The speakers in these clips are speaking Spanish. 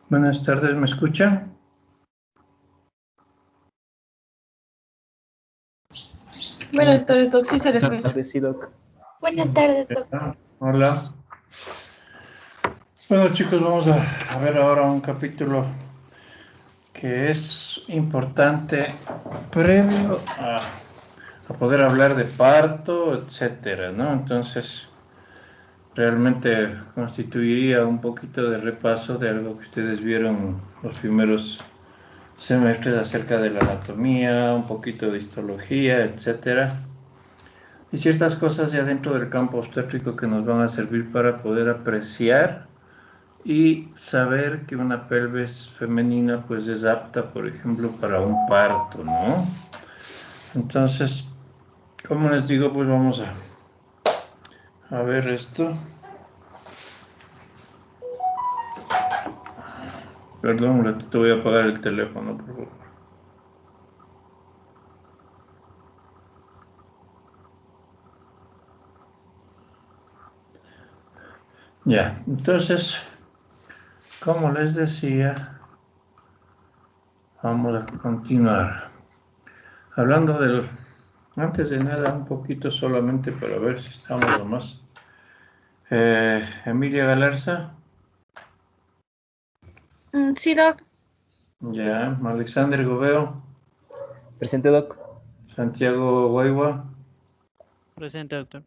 Buenas tardes, ¿me escuchan? Buenas tardes, Doc. Sí se les Buenas tardes, sí, Doc. Buenas tardes, Doc. Hola. Bueno, chicos, vamos a ver ahora un capítulo que es importante previo a poder hablar de parto, etcétera, ¿no? Entonces, realmente constituiría un poquito de repaso de algo que ustedes vieron los primeros semestres acerca de la anatomía, un poquito de histología, etcétera, y ciertas cosas ya dentro del campo obstétrico que nos van a servir para poder apreciar y saber que una pelvis femenina pues es apta, por ejemplo, para un parto, ¿no? Entonces, como les digo, pues vamos a ver esto. Perdón, un ratito voy a apagar el teléfono, por favor. Ya, entonces, como les decía, vamos a continuar. Hablando antes de nada, un poquito solamente para ver si estamos lo más. Emilia Galarza. Sí, Doc. Ya, Alexander Gobeo. Presente, Doc. Santiago Guaywa. Presente, doctor.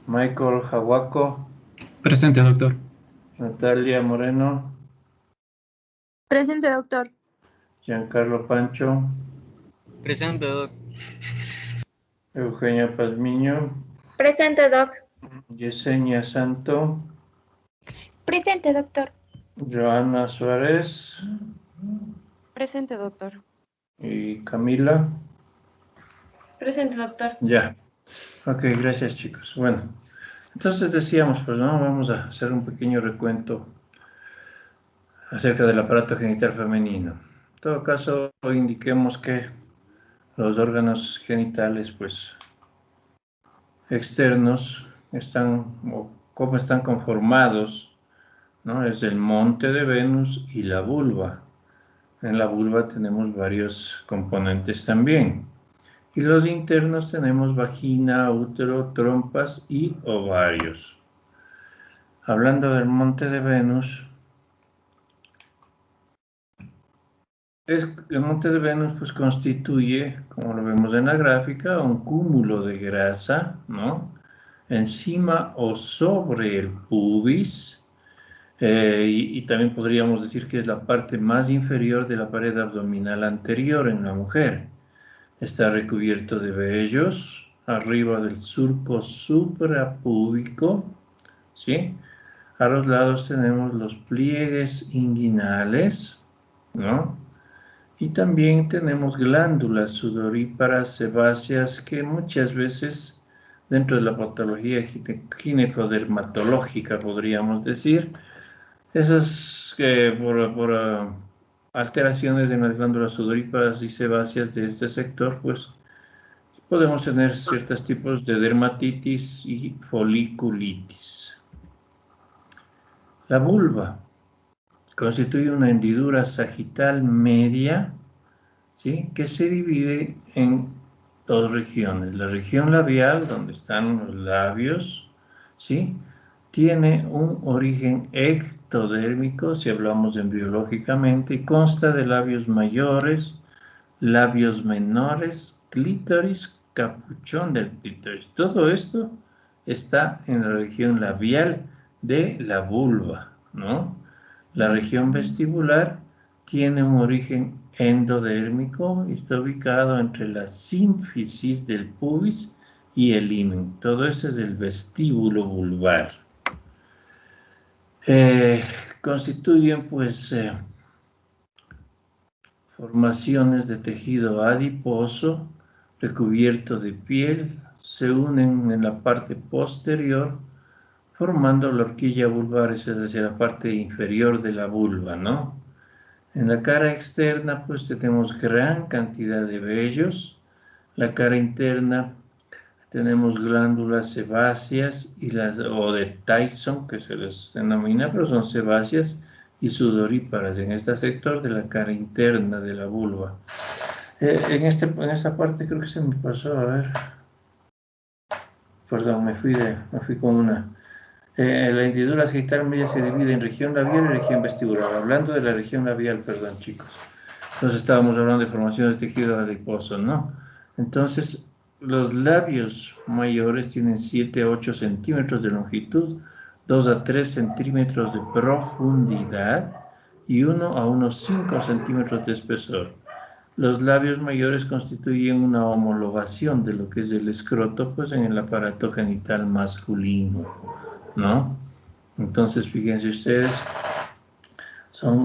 Michael Jahuaco. Presente, doctor. Natalia Moreno. Presente, doctor. Giancarlo Pancho. Presente, Doc. Eugenia Pazmiño. Presente, Doc. Yesenia Santo. Presente, doctor. Joana Suárez. Presente, doctor. Y Camila. Presente, doctor. Ya. Ok, gracias, chicos. Bueno, entonces decíamos, pues no, vamos a hacer un pequeño recuento acerca del aparato genital femenino. En todo caso, indiquemos que los órganos genitales, pues, externos, o cómo están conformados, ¿no? Es el monte de Venus y la vulva. En la vulva tenemos varios componentes también. Y los internos tenemos vagina, útero, trompas y ovarios. Hablando del monte de Venus, el monte de Venus pues constituye, como lo vemos en la gráfica, un cúmulo de grasa, ¿no? Encima o sobre el pubis, y también podríamos decir que es la parte más inferior de la pared abdominal anterior en la mujer. Está recubierto de vellos arriba del surco suprapúbico, ¿sí? A los lados tenemos los pliegues inguinales, ¿no? Y también tenemos glándulas sudoríparas sebáceas que muchas veces dentro de la patología ginecodermatológica podríamos decir, esas que por alteraciones en las glándulas sudoríparas y sebáceas de este sector, pues podemos tener ciertos tipos de dermatitis y foliculitis. La vulva constituye una hendidura sagital media, ¿sí? Que se divide en dos regiones. La región labial, donde están los labios, ¿sí? tiene un origen ectodérmico, si hablamos embriológicamente, y consta de labios mayores, labios menores, clítoris, capuchón del clítoris. Todo esto está en la región labial de la vulva, ¿no? La región vestibular tiene un origen endodérmico y está ubicado entre la sínfisis del pubis y el himen. Todo eso es el vestíbulo vulvar. Constituyen, pues, formaciones de tejido adiposo recubierto de piel, se unen en la parte posterior formando la horquilla vulvar, es decir, la parte inferior de la vulva, ¿no? En la cara externa pues tenemos gran cantidad de vellos, la cara interna tenemos glándulas sebáceas o de Tyson, que se les denomina, pero son sebáceas y sudoríparas en este sector de la cara interna de la vulva. En esta parte creo que se me pasó, a ver. Perdón, me fui con una. La hendidura sagital media se divide en región labial y región vestibular. Hablando de la región labial, perdón, chicos. Entonces estábamos hablando de formaciones de tejido adiposo, ¿no? Entonces, los labios mayores tienen 7 a 8 centímetros de longitud, 2 a 3 centímetros de profundidad y 1 a unos 5 centímetros de espesor. Los labios mayores constituyen una homologación de lo que es el escroto, pues en el aparato genital masculino, ¿no? Entonces, fíjense ustedes,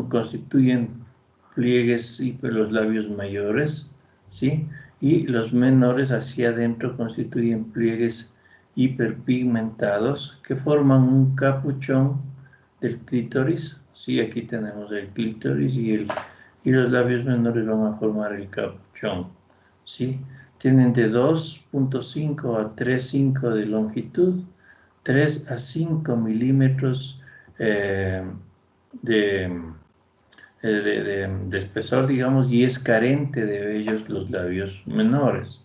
constituyen pliegues y los labios mayores, ¿sí? Y los menores hacia adentro constituyen pliegues hiperpigmentados que forman un capuchón del clítoris, ¿sí? Aquí tenemos el clítoris y los labios menores van a formar el capuchón, ¿sí? Tienen de 2.5 a 3.5 de longitud, 3 a 5 milímetros de espesor, digamos, y es carente de vellos los labios menores.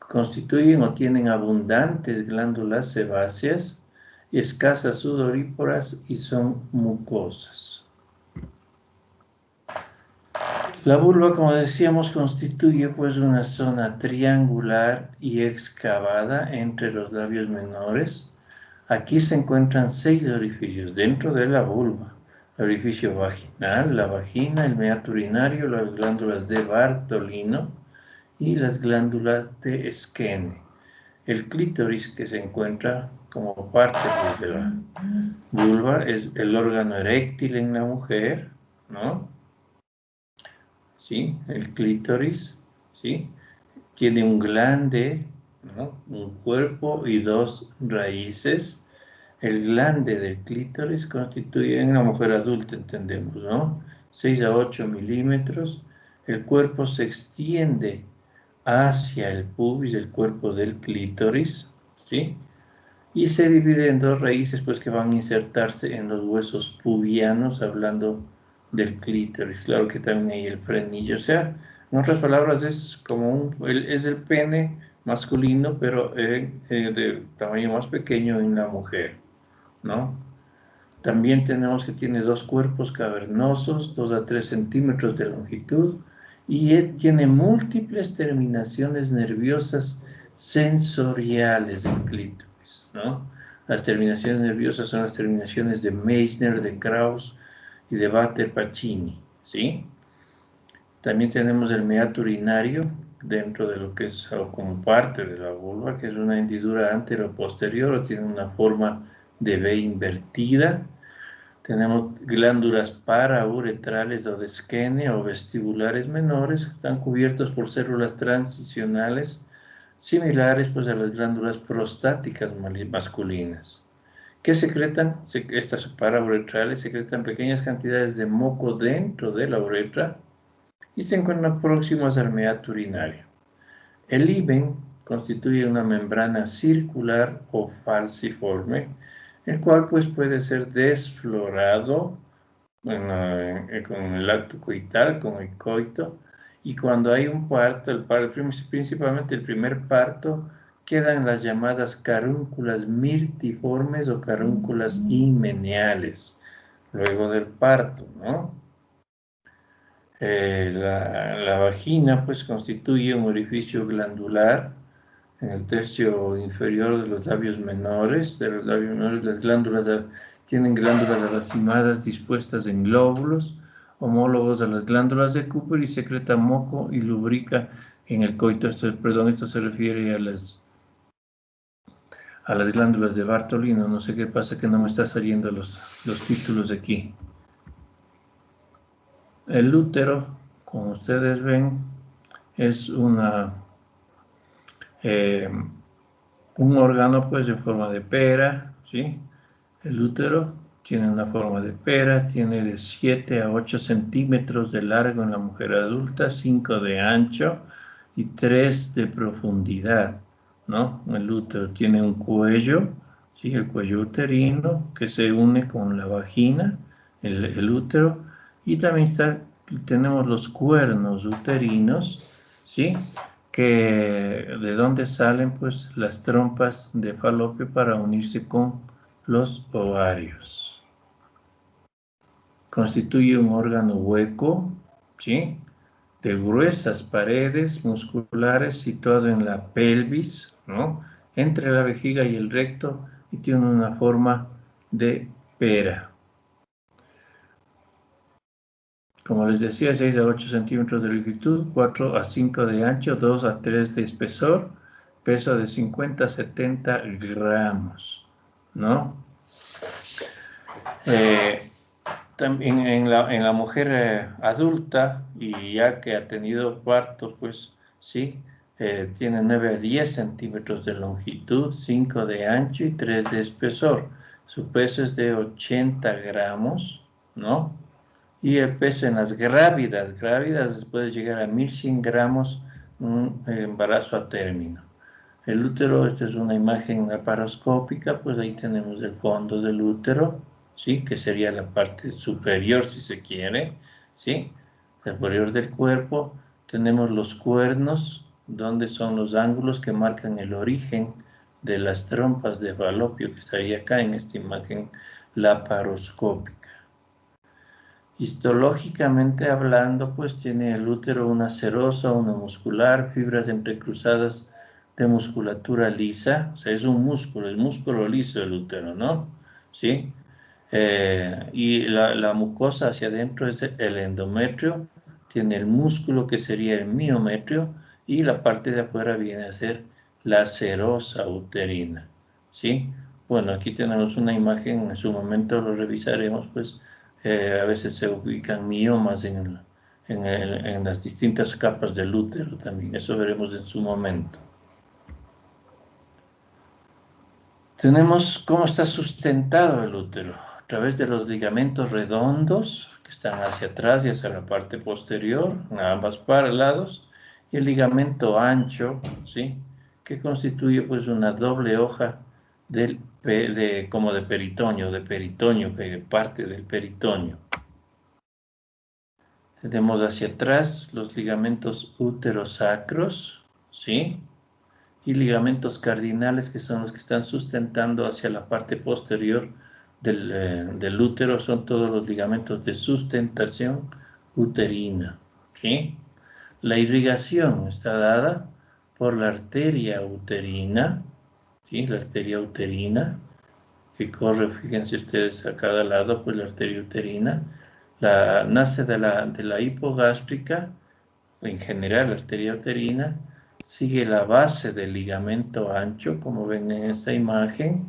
Constituyen o tienen abundantes glándulas sebáceas, escasas sudoríparas y son mucosas. La vulva, como decíamos, constituye pues una zona triangular y excavada entre los labios menores. Aquí se encuentran 6 orificios dentro de la vulva. El orificio vaginal, la vagina, el meato urinario, las glándulas de Bartolino y las glándulas de Skene. El clítoris, que se encuentra como parte de la vulva, es el órgano eréctil en la mujer, ¿no? ¿Sí? El clítoris, ¿sí? Tiene un glande, ¿no? Un cuerpo y 2 raíces. El glande del clítoris constituye en la mujer adulta, entendemos, ¿no? 6 a 8 milímetros. El cuerpo se extiende hacia el pubis, el cuerpo del clítoris, ¿sí? Y se divide en 2 raíces, pues, que van a insertarse en los huesos pubianos, hablando del clítoris. Claro que también hay el frenillo, o sea, en otras palabras, es como es el pene masculino, pero de tamaño más pequeño en la mujer, ¿no? También tenemos que tiene 2 cuerpos cavernosos, 2 a 3 centímetros de longitud, y tiene múltiples terminaciones nerviosas sensoriales del clítoris, ¿no? Las terminaciones nerviosas son las terminaciones de Meissner, de Krauss y de Batter-Pacini, ¿sí? También tenemos el meato urinario dentro de lo que es o como parte de la vulva, que es una hendidura antero-posterior o tiene una forma de V invertida. Tenemos glándulas parauretrales o de Skene o vestibulares menores que están cubiertos por células transicionales similares pues, a las glándulas prostáticas masculinas. ¿Qué secretan? Estas parauretrales secretan pequeñas cantidades de moco dentro de la uretra y se encuentran próximas al meato urinario. El himen constituye una membrana circular o falciforme, el cual pues puede ser desflorado con el acto coital, con el coito, y cuando hay un parto, principalmente el primer parto, quedan las llamadas carúnculas mirtiformes o carúnculas himeniales, luego del parto, ¿no? La vagina, pues, constituye un orificio glandular en el tercio inferior de los labios menores. Las glándulas tienen glándulas racimadas dispuestas en glóbulos, homólogos a las glándulas de Cooper, y secreta moco y lubrica en el coito. Esto se refiere a las glándulas de Bartolino. No sé qué pasa, que no me está saliendo los títulos de aquí. El útero, como ustedes ven, es un órgano, pues, en forma de pera, ¿sí? El útero tiene una forma de pera, tiene de 7 a 8 centímetros de largo en la mujer adulta, 5 de ancho y 3 de profundidad, ¿no? El útero tiene un cuello, ¿sí? El cuello uterino, que se une con la vagina, el útero, y también tenemos los cuernos uterinos, ¿sí? De donde salen, pues, las trompas de falopio para unirse con los ovarios. Constituye un órgano hueco, ¿sí? De gruesas paredes musculares situado en la pelvis, ¿no? Entre la vejiga y el recto, y tiene una forma de pera. Como les decía, 6 a 8 centímetros de longitud, 4 a 5 de ancho, 2 a 3 de espesor, peso de 50 a 70 gramos, ¿no? También en la mujer adulta, y ya que ha tenido parto, pues sí, tiene 9 a 10 centímetros de longitud, 5 de ancho y 3 de espesor. Su peso es de 80 gramos, ¿no? Y el peso en las grávidas puede llegar a 1100 gramos, un embarazo a término. El útero, esta es una imagen laparoscópica, pues ahí tenemos el fondo del útero, ¿sí? Que sería la parte superior, si se quiere, ¿sí? Superior del cuerpo. Tenemos los cuernos, donde son los ángulos que marcan el origen de las trompas de falopio, que estaría acá en esta imagen laparoscópica. Histológicamente hablando, pues tiene el útero una serosa, una muscular, fibras entrecruzadas de musculatura lisa, o sea, es músculo liso el útero, ¿no? ¿Sí? Y la mucosa hacia adentro es el endometrio, tiene el músculo que sería el miometrio, y la parte de afuera viene a ser la serosa uterina, ¿sí? Bueno, aquí tenemos una imagen, en su momento lo revisaremos, pues a veces se ubican miomas en las distintas capas del útero también, eso veremos en su momento. Tenemos cómo está sustentado el útero, a través de los ligamentos redondos que están hacia atrás y hacia la parte posterior, en ambos lados, y el ligamento ancho, ¿sí? Que constituye, pues, una doble hoja como de peritoneo, que parte del peritoneo. Tenemos hacia atrás los ligamentos uterosacros, ¿sí? Y ligamentos cardinales, que son los que están sustentando hacia la parte posterior del útero, son todos los ligamentos de sustentación uterina, ¿sí? La irrigación está dada por la arteria uterina, ¿sí? La arteria uterina, que corre, fíjense ustedes, a cada lado, pues la arteria uterina, nace de la hipogástrica, en general la arteria uterina, sigue la base del ligamento ancho, como ven en esta imagen,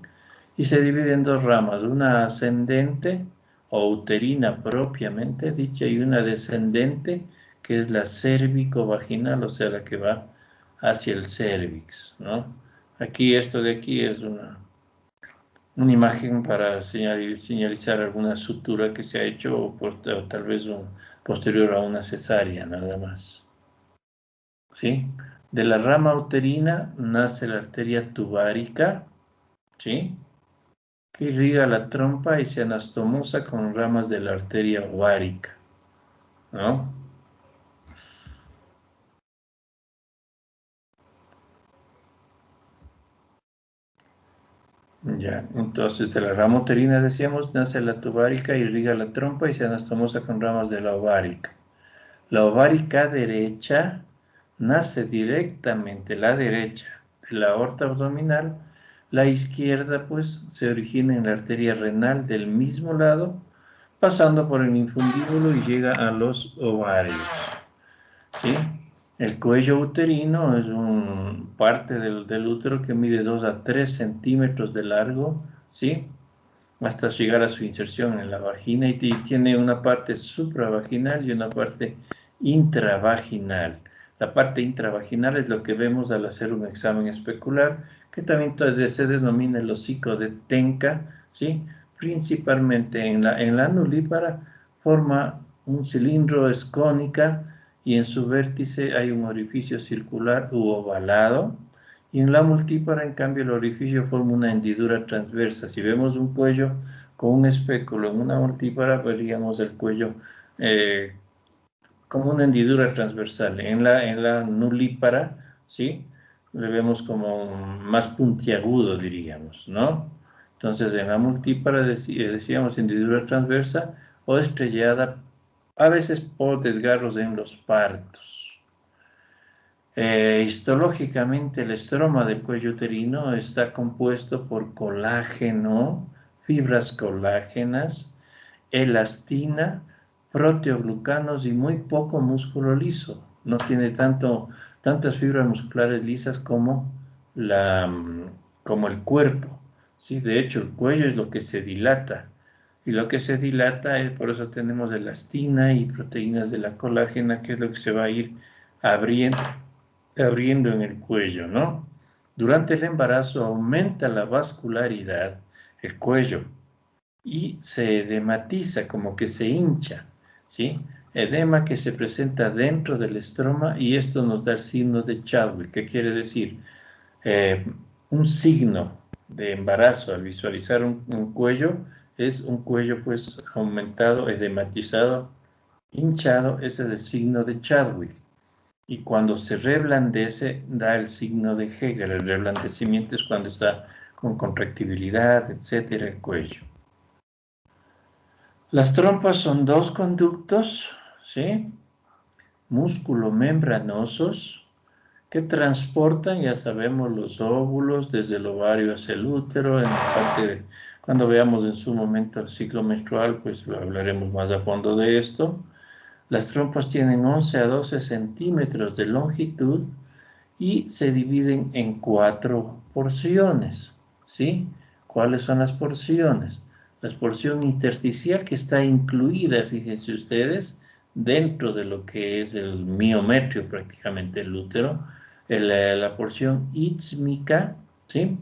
y se divide en dos ramas, una ascendente o uterina propiamente dicha, y una descendente, que es la cérvico-vaginal, o sea, la que va hacia el cérvix, ¿no? Aquí, esto de aquí es una imagen para señalizar alguna sutura que se ha hecho, o tal vez posterior a una cesárea, nada más. ¿Sí? De la rama uterina nace la arteria tubárica, ¿sí? Que irriga la trompa y se anastomosa con ramas de la arteria ovárica, ¿no? Ya, entonces de la rama uterina decíamos, nace la tubárica, irriga la trompa y se anastomosa con ramas de la ovárica. La ovárica derecha nace directamente, la derecha, de la aorta abdominal. La izquierda, pues, se origina en la arteria renal del mismo lado, pasando por el infundíbulo y llega a los ovarios. ¿Sí? El cuello uterino es un parte del útero que mide 2 a 3 centímetros de largo, ¿sí? Hasta llegar a su inserción en la vagina y tiene una parte supravaginal y una parte intravaginal. La parte intravaginal es lo que vemos al hacer un examen especular, que también se denomina el hocico de Tenca, ¿sí? Principalmente en la nulípara forma un cilindro escónica y en su vértice hay un orificio circular u ovalado, y en la multípara, en cambio, el orificio forma una hendidura transversa. Si vemos un cuello con un espéculo en una multípara, veríamos el cuello como una hendidura transversal. En la nulípara, ¿sí? Le vemos como más puntiagudo, diríamos, ¿no? Entonces, en la multípara decíamos hendidura transversa o estrellada, a veces por desgarros en los partos. Histológicamente, el estroma del cuello uterino está compuesto por colágeno, fibras colágenas, elastina, proteoglucanos y muy poco músculo liso. No tiene tantas fibras musculares lisas como el cuerpo. ¿Sí? De hecho, el cuello es lo que se dilata. Y lo que se dilata, por eso tenemos elastina y proteínas de la colágena, que es lo que se va a ir abriendo en el cuello, ¿no? Durante el embarazo aumenta la vascularidad, el cuello, y se edematiza, como que se hincha, ¿sí? Edema que se presenta dentro del estroma y esto nos da el signo de Chadwick. ¿Qué quiere decir? Un signo de embarazo al visualizar un cuello es un cuello pues aumentado, edematizado, hinchado, ese es el signo de Chadwick. Y cuando se reblandece, da el signo de Hegel. El reblandecimiento es cuando está con contractibilidad, etcétera, el cuello. Las trompas son dos conductos, ¿sí? Músculo-membranosos que transportan, ya sabemos, los óvulos desde el ovario hacia el útero. Cuando veamos en su momento el ciclo menstrual, pues hablaremos más a fondo de esto. Las trompas tienen 11 a 12 centímetros de longitud y se dividen en 4 porciones, ¿sí? ¿Cuáles son las porciones? La porción intersticial, que está incluida, fíjense ustedes, dentro de lo que es el miometrio, prácticamente el útero. La porción ísmica, ¿sí?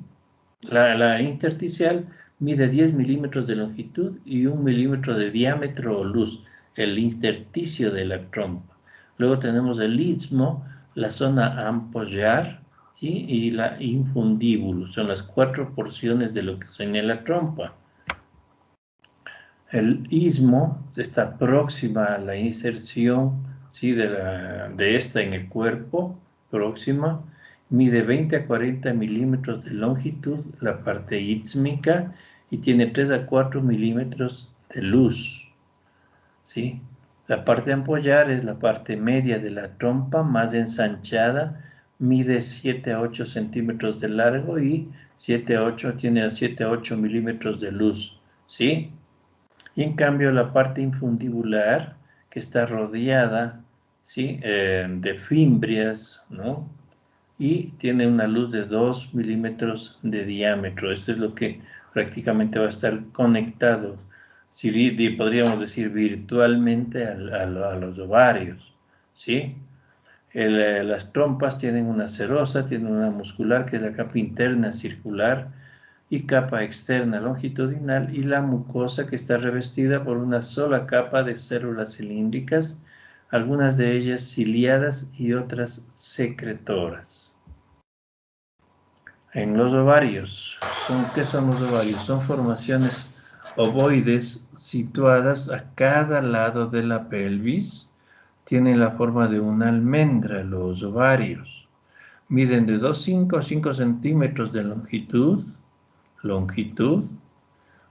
La intersticial mide 10 milímetros de longitud y 1 milímetro de diámetro o luz, el intersticio de la trompa. Luego tenemos el istmo, la zona ampollar, ¿sí? Y la infundíbulo. Son las 4 porciones de lo que tiene la trompa. El istmo está próxima a la inserción, ¿sí? de esta en el cuerpo, próxima. Mide 20 a 40 milímetros de longitud, la parte ísmica, y tiene 3 a 4 milímetros de luz, ¿sí? La parte ampollar es la parte media de la trompa, más ensanchada, mide 7 a 8 centímetros de largo y tiene 7 a 8 milímetros de luz, ¿sí? Y en cambio la parte infundibular, que está rodeada, ¿sí? De fimbrias, ¿no? Y tiene una luz de 2 milímetros de diámetro. Esto es lo que prácticamente va a estar conectado, podríamos decir virtualmente a los ovarios, ¿sí? Las trompas tienen una serosa, tienen una muscular, que es la capa interna circular, y capa externa longitudinal, y la mucosa, que está revestida por una sola capa de células cilíndricas, algunas de ellas ciliadas y otras secretoras. En los ovarios, ¿qué son los ovarios? Son formaciones ovoides situadas a cada lado de la pelvis. Tienen la forma de una almendra los ovarios. Miden de 2,5 a 5 centímetros de longitud, longitud,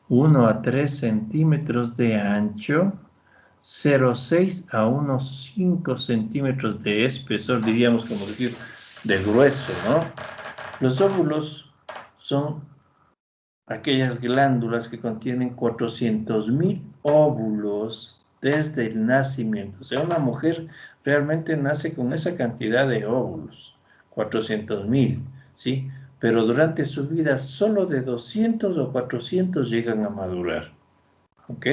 1 a 3 centímetros de ancho, 0,6 a unos 5 centímetros de espesor, diríamos como decir, de grueso, ¿no? Los óvulos son aquellas glándulas que contienen 400.000 óvulos desde el nacimiento. O sea, una mujer realmente nace con esa cantidad de óvulos, 400.000, ¿sí? Pero durante su vida solo de 200 o 400 llegan a madurar, ¿ok?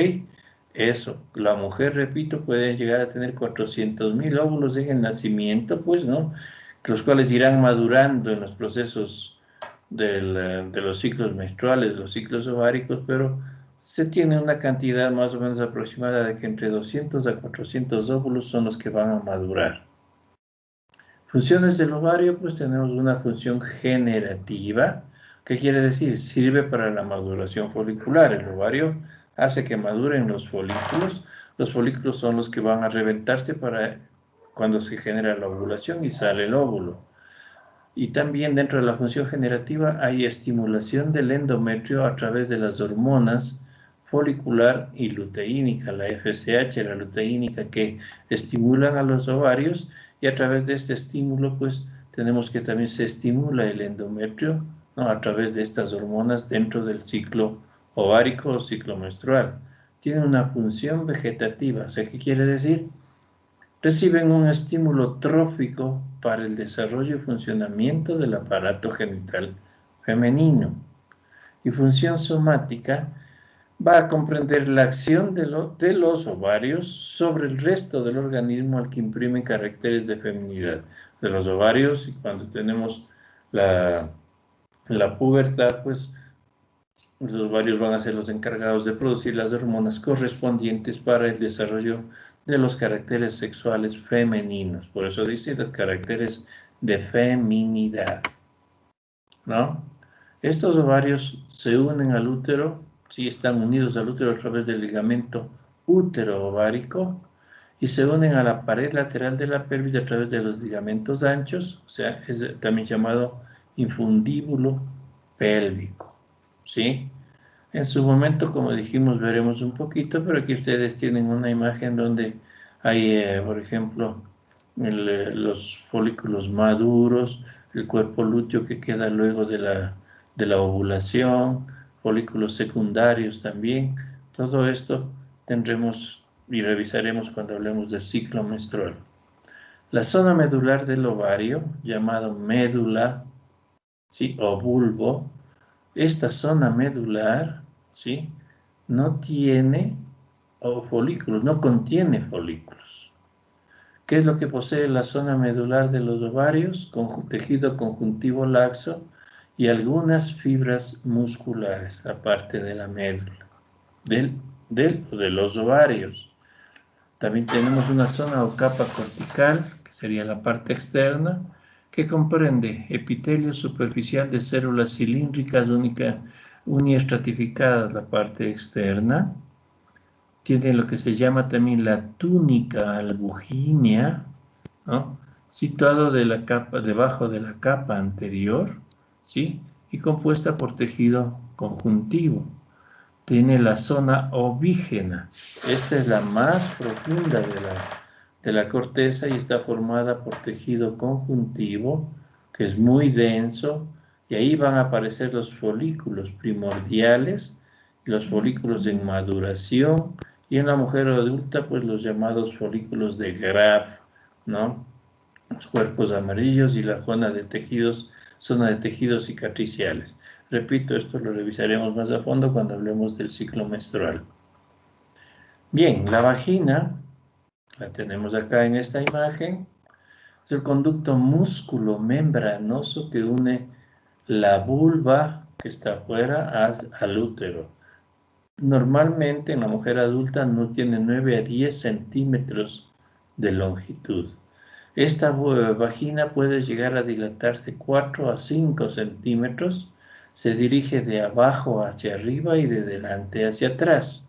Eso, la mujer, repito, puede llegar a tener 400.000 óvulos en el nacimiento, pues, ¿no? Los cuales irán madurando en los procesos de los ciclos menstruales, de los ciclos ováricos, pero se tiene una cantidad más o menos aproximada de que entre 200 a 400 óvulos son los que van a madurar. Funciones del ovario, pues tenemos una función generativa. ¿Qué quiere decir? Sirve para la maduración folicular. El ovario hace que maduren los folículos. Los folículos son los que van a reventarse para cuando se genera la ovulación y sale el óvulo. Y también dentro de la función generativa hay estimulación del endometrio a través de las hormonas folicular y luteínica, la FSH, la luteínica, que estimulan a los ovarios, y a través de este estímulo, pues, tenemos que también se estimula el endometrio, ¿no? A través de estas hormonas dentro del ciclo ovárico o ciclo menstrual. Tiene una función vegetativa, o sea, ¿qué quiere decir? Reciben un estímulo trófico para el desarrollo y funcionamiento del aparato genital femenino. Y función somática va a comprender la acción de los ovarios sobre el resto del organismo al que imprimen caracteres de feminidad. De los ovarios, y cuando tenemos la pubertad, pues los ovarios van a ser los encargados de producir las hormonas correspondientes para el desarrollo de los caracteres sexuales femeninos. Por eso dice los caracteres de feminidad, ¿no? Estos ovarios se unen al útero, sí, están unidos al útero a través del ligamento útero-ovárico, y se unen a la pared lateral de la pelvis a través de los ligamentos anchos, o sea, es también llamado infundíbulo pélvico, ¿sí? En su momento, como dijimos, veremos un poquito, pero aquí ustedes tienen una imagen donde hay, por ejemplo, los folículos maduros, el cuerpo lúteo que queda luego de la ovulación, folículos secundarios también. Todo esto tendremos y revisaremos cuando hablemos del ciclo menstrual. La zona medular del ovario, llamado médula, ¿sí? O bulbo, esta zona medular, ¿sí? No tiene folículos, no contiene folículos. ¿Qué es lo que posee la zona medular de los ovarios? Tejido conjuntivo laxo y algunas fibras musculares, aparte de la médula, de los ovarios. También tenemos una zona o capa cortical, que sería la parte externa, que comprende epitelio superficial de células cilíndricas uniestratificadas, la parte externa. Tiene lo que se llama también la túnica albugínea, ¿no? Situado debajo de la capa anterior, ¿sí? Y compuesta por tejido conjuntivo. Tiene la zona ovígena. Esta es la más profunda de la corteza y está formada por tejido conjuntivo, que es muy denso, y ahí van a aparecer los folículos primordiales, los folículos en maduración, y en la mujer adulta, pues los llamados folículos de Graf, ¿no? Los cuerpos amarillos y la zona de tejidos cicatriciales. Repito, esto lo revisaremos más a fondo cuando hablemos del ciclo menstrual. Bien, la vagina, la tenemos acá en esta imagen, es el conducto músculo-membranoso que une la vulva, que está afuera, al útero. Normalmente en la mujer adulta no tiene 9 a 10 centímetros de longitud. Esta vagina puede llegar a dilatarse 4 a 5 centímetros, se dirige de abajo hacia arriba y de delante hacia atrás.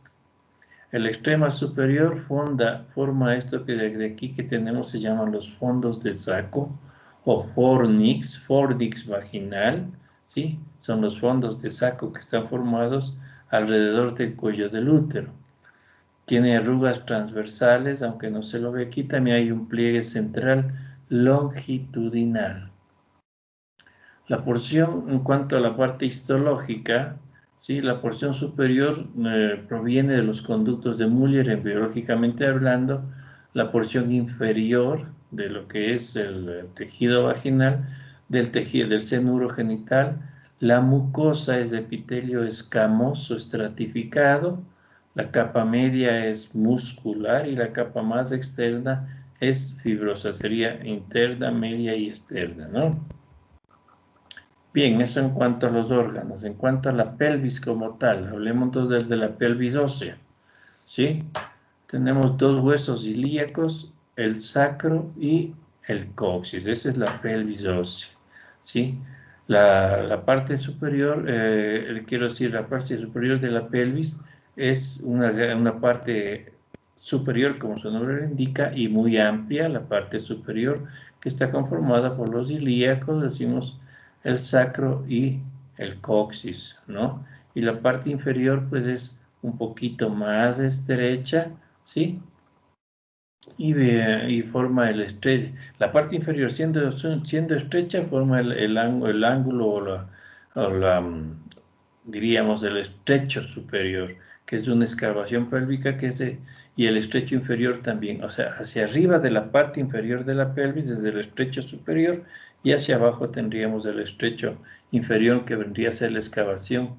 El extremo superior forma esto que de aquí que tenemos se llaman los fondos de saco o fornix vaginal, ¿sí? Son los fondos de saco que están formados alrededor del cuello del útero. Tiene arrugas transversales, aunque no se lo ve aquí, también hay un pliegue central longitudinal. La porción, en cuanto a la parte histológica, ¿sí? La porción superior proviene de los conductos de Muller, biológicamente hablando. La porción inferior de lo que es el tejido vaginal, del tejido del seno urogenital. La mucosa es de epitelio escamoso estratificado. La capa media es muscular y la capa más externa es fibrosa. Sería interna, media y externa, ¿no? Bien, eso en cuanto a los órganos. En cuanto a la pelvis como tal, hablemos entonces de la pelvis ósea, ¿sí? Tenemos dos huesos ilíacos, el sacro y el coxis. Esa es la pelvis ósea, ¿sí? La parte superior, quiero decir, la parte superior de la pelvis es una parte superior, como su nombre lo indica, y muy amplia, la parte superior, que está conformada por los ilíacos, decimos el sacro y el coxis, ¿no? Y la parte inferior, pues, es un poquito más estrecha, ¿sí? Y forma el estrecho. La parte inferior, siendo estrecha, forma el ángulo diríamos, el estrecho superior, que es una excavación pélvica y el estrecho inferior también. O sea, hacia arriba de la parte inferior de la pelvis, desde el estrecho superior, y hacia abajo tendríamos el estrecho inferior, que vendría a ser la excavación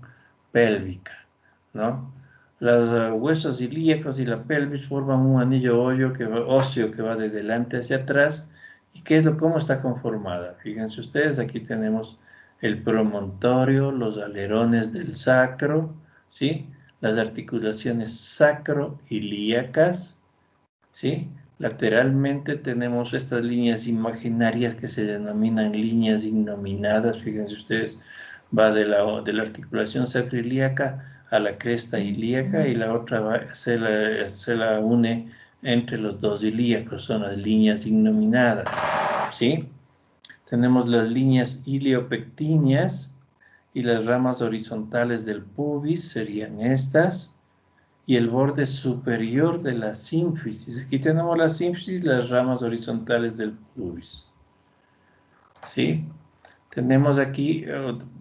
pélvica, ¿no? Los huesos ilíacos y la pelvis forman un anillo óseo que va de delante hacia atrás. ¿Y cómo está conformada? Fíjense ustedes, aquí tenemos el promontorio, los alerones del sacro, ¿sí? Las articulaciones sacroilíacas, ¿sí? Lateralmente tenemos estas líneas imaginarias que se denominan líneas innominadas. Fíjense ustedes, va de la articulación sacroilíaca a la cresta ilíaca y la otra se la une entre los dos ilíacos, son las líneas innominadas, ¿sí? Tenemos las líneas iliopectíneas y las ramas horizontales del pubis, serían estas, y el borde superior de la sínfisis. Aquí tenemos la sínfisis, las ramas horizontales del pubis, ¿sí? Tenemos aquí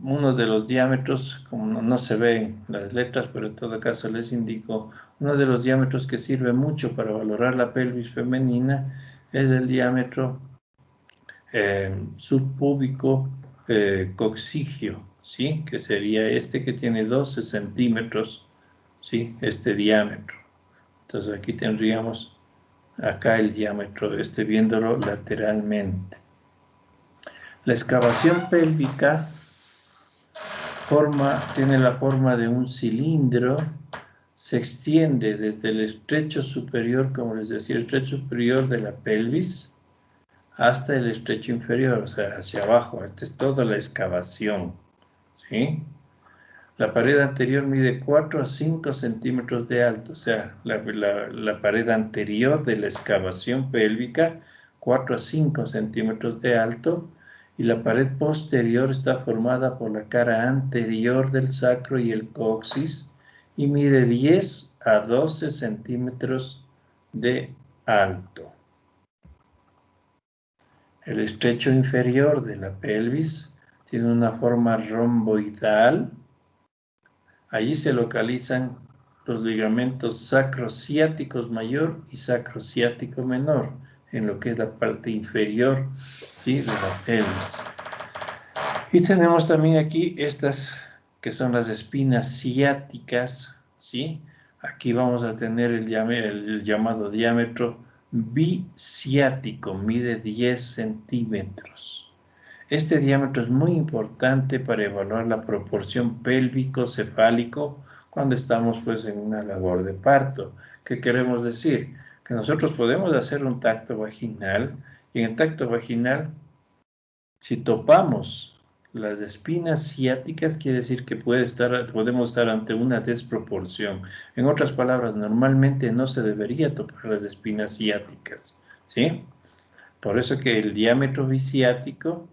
uno de los diámetros, como no se ven las letras, pero en todo caso les indico, uno de los diámetros que sirve mucho para valorar la pelvis femenina es el diámetro subpúbico coxigio, ¿sí? Que sería este que tiene 12 centímetros, ¿sí? Este diámetro. Entonces aquí tendríamos acá el diámetro, viéndolo lateralmente. La excavación pélvica tiene la forma de un cilindro, se extiende desde el estrecho superior, como les decía, el estrecho superior de la pelvis, hasta el estrecho inferior, o sea, hacia abajo. Esta es toda la excavación, ¿sí? La pared anterior mide 4 a 5 centímetros de alto, o sea, la pared anterior de la excavación pélvica, 4 a 5 centímetros de alto, y la pared posterior está formada por la cara anterior del sacro y el coxis, y mide 10 a 12 centímetros de alto. El estrecho inferior de la pelvis tiene una forma romboidal. Allí se localizan los ligamentos sacrociáticos mayor y sacrociático menor, en lo que es la parte inferior, ¿sí?, de la pelvis. Y tenemos también aquí estas que son las espinas ciáticas, ¿sí? Aquí vamos a tener el llamado diámetro biciático, mide 10 centímetros. Este diámetro es muy importante para evaluar la proporción pélvico-cefálico cuando estamos, pues, en una labor de parto. ¿Qué queremos decir? Que nosotros podemos hacer un tacto vaginal, y en el tacto vaginal, si topamos las espinas ciáticas, quiere decir que podemos estar ante una desproporción. En otras palabras, normalmente no se debería topar las espinas ciáticas, ¿sí? Por eso que el diámetro biciático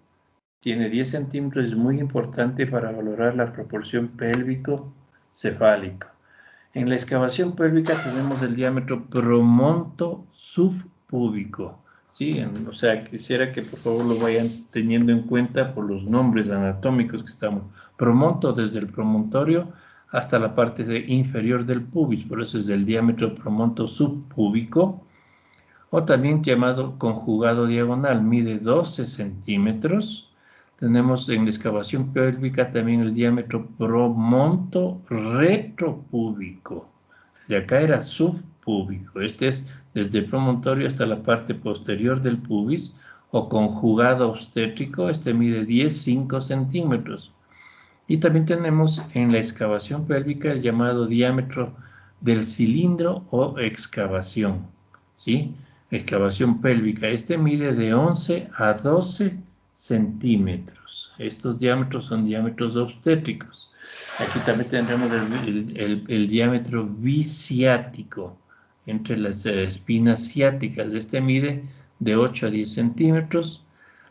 tiene 10 centímetros, es muy importante para valorar la proporción pélvico-cefálica. En la excavación pélvica tenemos el diámetro promonto subpúbico, ¿sí? O sea, quisiera que por favor lo vayan teniendo en cuenta por los nombres anatómicos que estamos. Promonto desde el promontorio hasta la parte inferior del pubis, por eso es el diámetro promonto subpúbico, o también llamado conjugado diagonal, mide 12 centímetros. Tenemos en la excavación pélvica también el diámetro promonto retropúbico. De acá era subpúbico. Este es desde el promontorio hasta la parte posterior del pubis, o conjugado obstétrico. Este mide 10,5 centímetros. Y también tenemos en la excavación pélvica el llamado diámetro del cilindro o excavación, ¿sí? Excavación pélvica. Este mide de 11 a 12 centímetros. Estos diámetros son diámetros obstétricos. Aquí también tendremos el diámetro biciático entre las espinas ciáticas. Este mide de 8 a 10 centímetros.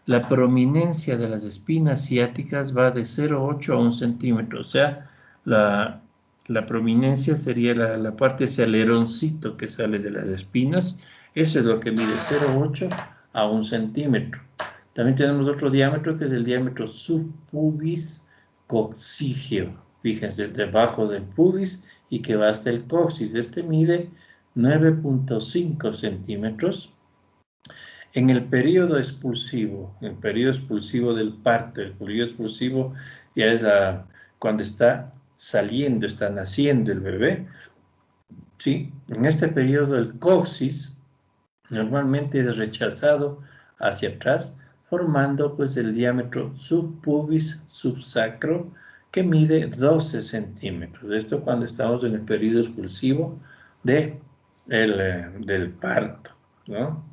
La prominencia de las espinas ciáticas va de 0,8 a 1 centímetro. O sea, la prominencia sería la parte, ese aleroncito que sale de las espinas. Eso es lo que mide 0,8 a 1 centímetro. También tenemos otro diámetro que es el diámetro subpubis coccígeo. Fíjense, debajo del pubis y que va hasta el coxis. Este mide 9,5 centímetros. En el periodo expulsivo del parto, el periodo expulsivo ya es cuando está saliendo, está naciendo el bebé, ¿sí? En este periodo el coxis normalmente es rechazado hacia atrás, formando pues el diámetro subpubis subsacro, que mide 12 centímetros. Esto cuando estamos en el periodo expulsivo del parto, ¿no?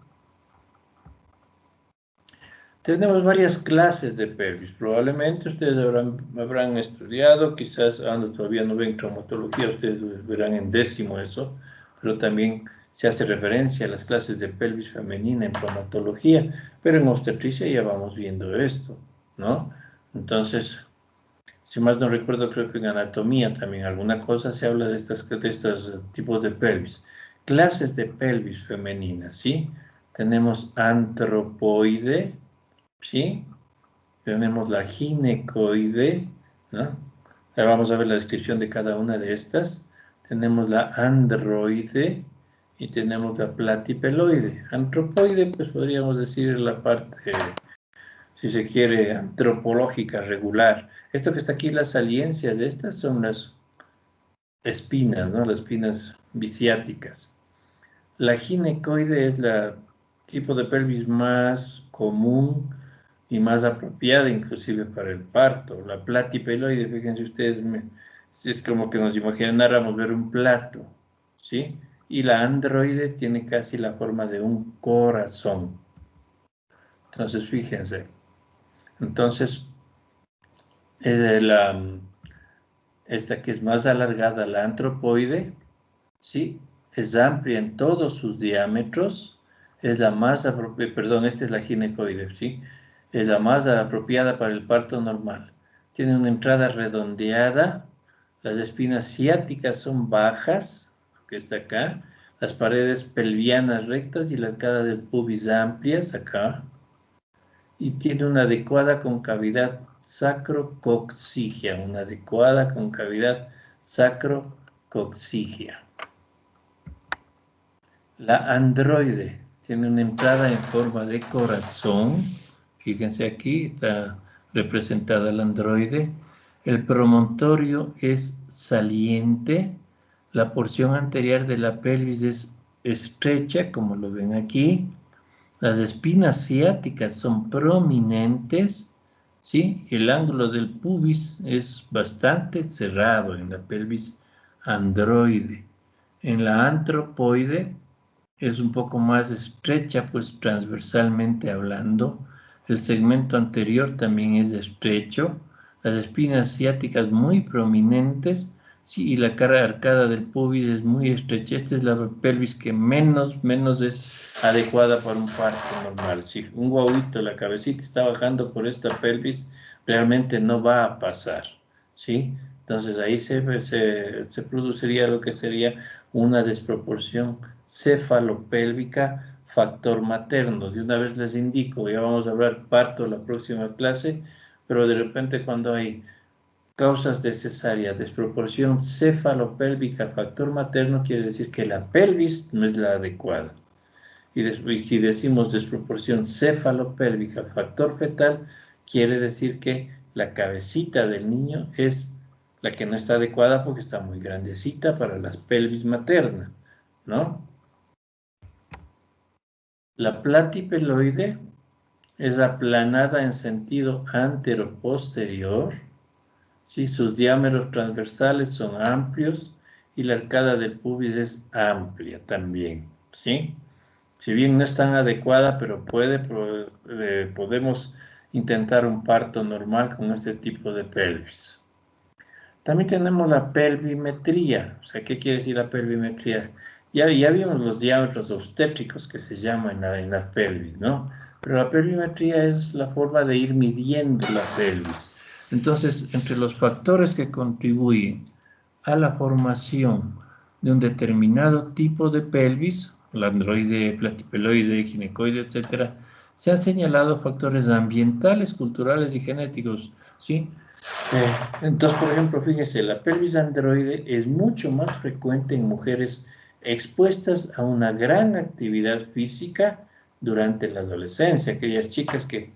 Tenemos varias clases de pelvis. Probablemente ustedes habrán estudiado, quizás todavía no ven traumatología, ustedes verán en 10º eso, pero también se hace referencia a las clases de pelvis femenina en traumatología, pero en obstetricia ya vamos viendo esto, ¿no? Entonces, si más no recuerdo, creo que en anatomía también alguna cosa se habla de estos tipos de pelvis. Clases de pelvis femenina, ¿sí? Tenemos antropoide, ¿sí? Tenemos la ginecoide, ¿no? Ahora vamos a ver la descripción de cada una de estas. Tenemos la androide y tenemos la platipeloide. Antropoide, pues podríamos decir la parte, si se quiere, antropológica regular. Esto que está aquí, las saliencias de estas son las espinas, ¿no? Las espinas biciáticas. La ginecoide es el tipo de pelvis más común y más apropiada inclusive para el parto. La platipeloide, fíjense ustedes, es como que nos imagináramos ver un plato, ¿sí? Y la androide tiene casi la forma de un corazón. Entonces, fíjense. Entonces, esta que es más alargada, la antropoide, ¿sí? Es amplia en todos sus diámetros, es la más apropiada, perdón, esta es la ginecoide, ¿sí? Es la más apropiada para el parto normal. Tiene una entrada redondeada, las espinas ciáticas son bajas, que está acá, las paredes pelvianas rectas y la arcada del pubis amplias, acá, y tiene una adecuada concavidad sacrococcígea, una adecuada concavidad sacrococcígea. La androide tiene una entrada en forma de corazón. Fíjense aquí, está representada la androide. El promontorio es saliente. La porción anterior de la pelvis es estrecha, como lo ven aquí. Las espinas ciáticas son prominentes, ¿sí? El ángulo del pubis es bastante cerrado en la pelvis androide. En la antropoide es un poco más estrecha, pues transversalmente hablando. El segmento anterior también es estrecho. Las espinas ciáticas muy prominentes, Sí, y la cara arcada del pubis es muy estrecha. Esta es la pelvis que menos es adecuada para un parto normal. Si un guauito, la cabecita está bajando por esta pelvis, realmente no va a pasar, ¿sí? Entonces ahí se produciría lo que sería una desproporción cefalopélvica, factor materno. De una vez les indico, ya vamos a hablar parto la próxima clase, pero de repente cuando hay causas de cesárea, desproporción cefalopélvica, factor materno, quiere decir que la pelvis no es la adecuada. Y si decimos desproporción cefalopélvica, factor fetal, quiere decir que la cabecita del niño es la que no está adecuada porque está muy grandecita para la pelvis materna, ¿no? La platipeloide es aplanada en sentido antero-posterior. Sí, sus diámetros transversales son amplios y la arcada del pubis es amplia también, ¿sí? Si bien no es tan adecuada, pero podemos intentar un parto normal con este tipo de pelvis. También tenemos la pelvimetría. O sea, ¿qué quiere decir la pelvimetría? Ya vimos los diámetros obstétricos que se llaman en la pelvis, ¿no? Pero la pelvimetría es la forma de ir midiendo la pelvis. Entonces, entre los factores que contribuyen a la formación de un determinado tipo de pelvis, la androide, platipeloide, ginecoide, etcétera, se han señalado factores ambientales, culturales y genéticos, ¿sí? Entonces, por ejemplo, fíjese, la pelvis androide es mucho más frecuente en mujeres expuestas a una gran actividad física durante la adolescencia, aquellas chicas que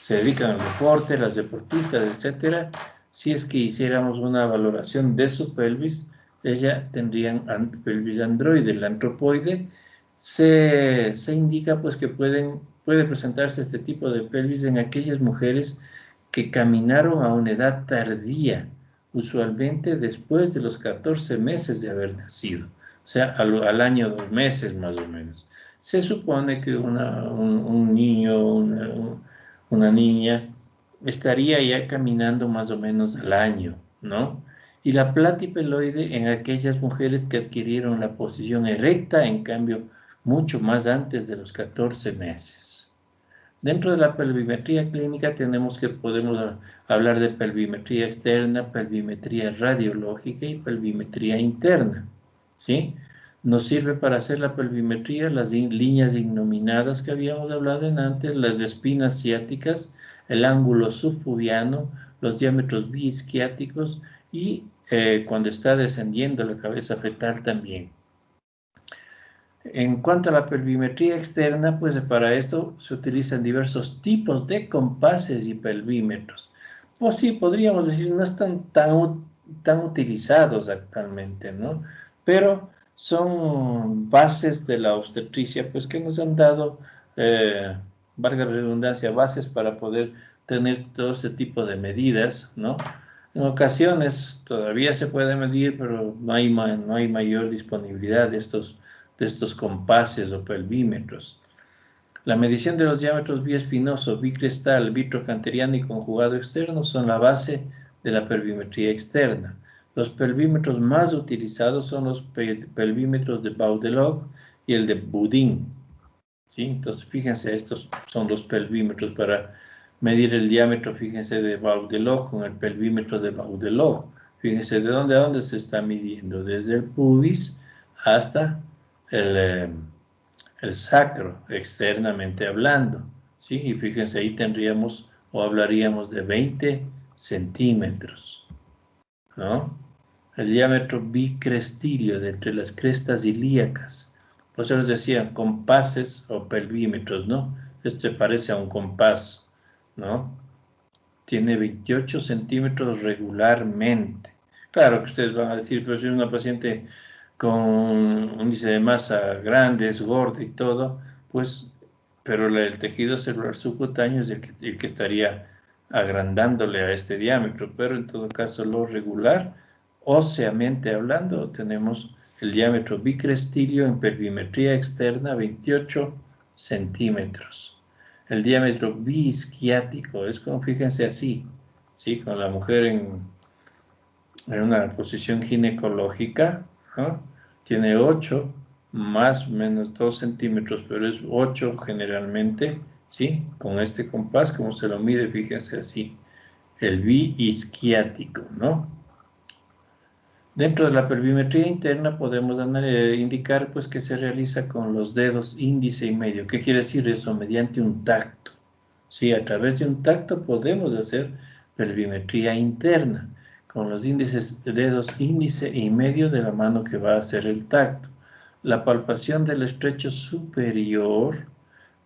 se dedican al deporte, las deportistas, etcétera. Si es que hiciéramos una valoración de su pelvis, ellas tendrían pelvis androide. La antropoide se indica pues que puede presentarse este tipo de pelvis en aquellas mujeres que caminaron a una edad tardía, usualmente después de los 14 meses de haber nacido, o sea, al año 2 meses más o menos. Se supone que un niño, una niña, estaría ya caminando más o menos al año, ¿no? Y la platipeloide en aquellas mujeres que adquirieron la posición erecta, en cambio, mucho más antes de los 14 meses. Dentro de la pelvimetría clínica podemos hablar de pelvimetría externa, pelvimetría radiológica y pelvimetría interna, ¿sí? Nos sirve para hacer la pelvimetría las líneas innominadas que habíamos hablado antes, las espinas ciáticas, el ángulo subpubiano, los diámetros biisquiáticos y cuando está descendiendo la cabeza fetal también. En cuanto a la pelvimetría externa, pues para esto se utilizan diversos tipos de compases y pelvímetros. Pues sí, podríamos decir, no están tan utilizados actualmente, ¿no? Pero son bases de la obstetricia, pues que nos han dado, valga la redundancia, bases para poder tener todo este tipo de medidas, ¿no? En ocasiones todavía se puede medir, pero no hay mayor disponibilidad de estos compases o pelvímetros. La medición de los diámetros biespinoso, bicrestal, vitrocanteriano y conjugado externo son la base de la pelvimetría externa. Los pelvímetros más utilizados son los pelvímetros de Baudelot y el de Boudin. ¿Sí? Entonces, fíjense, estos son los pelvímetros para medir el diámetro, fíjense, de Baudelot con el pelvímetro de Baudelot. Fíjense de dónde a dónde se está midiendo, desde el pubis hasta el sacro, externamente hablando, ¿sí? Y fíjense, ahí tendríamos o hablaríamos de 20 centímetros, ¿no? El diámetro bicrestilio de entre las crestas ilíacas. Por eso les decía, compases o pelvímetros, ¿no? Este parece a un compás, ¿no? Tiene 28 centímetros regularmente. Claro que ustedes van a decir, pero si es una paciente con un índice de masa grande, es gorda y todo, pues, pero el tejido celular subcutáneo es el que estaría agrandándole a este diámetro, pero en todo caso lo regular, óseamente hablando, tenemos el diámetro bicrestilio en pelvimetría externa, 28 centímetros. El diámetro biisquiático es como, fíjense así, ¿sí? Con la mujer en una posición ginecológica, ¿no? Tiene 8 más o menos 2 centímetros, pero es 8 generalmente, ¿sí? Con este compás, como se lo mide, fíjense así, el bi-isquiático, ¿no? Dentro de la pelvimetría interna podemos indicar pues, que se realiza con los dedos índice y medio. ¿Qué quiere decir eso? Mediante un tacto. Sí, a través de un tacto podemos hacer pelvimetría interna, con los dedos índice y medio de la mano que va a hacer el tacto. La palpación del estrecho superior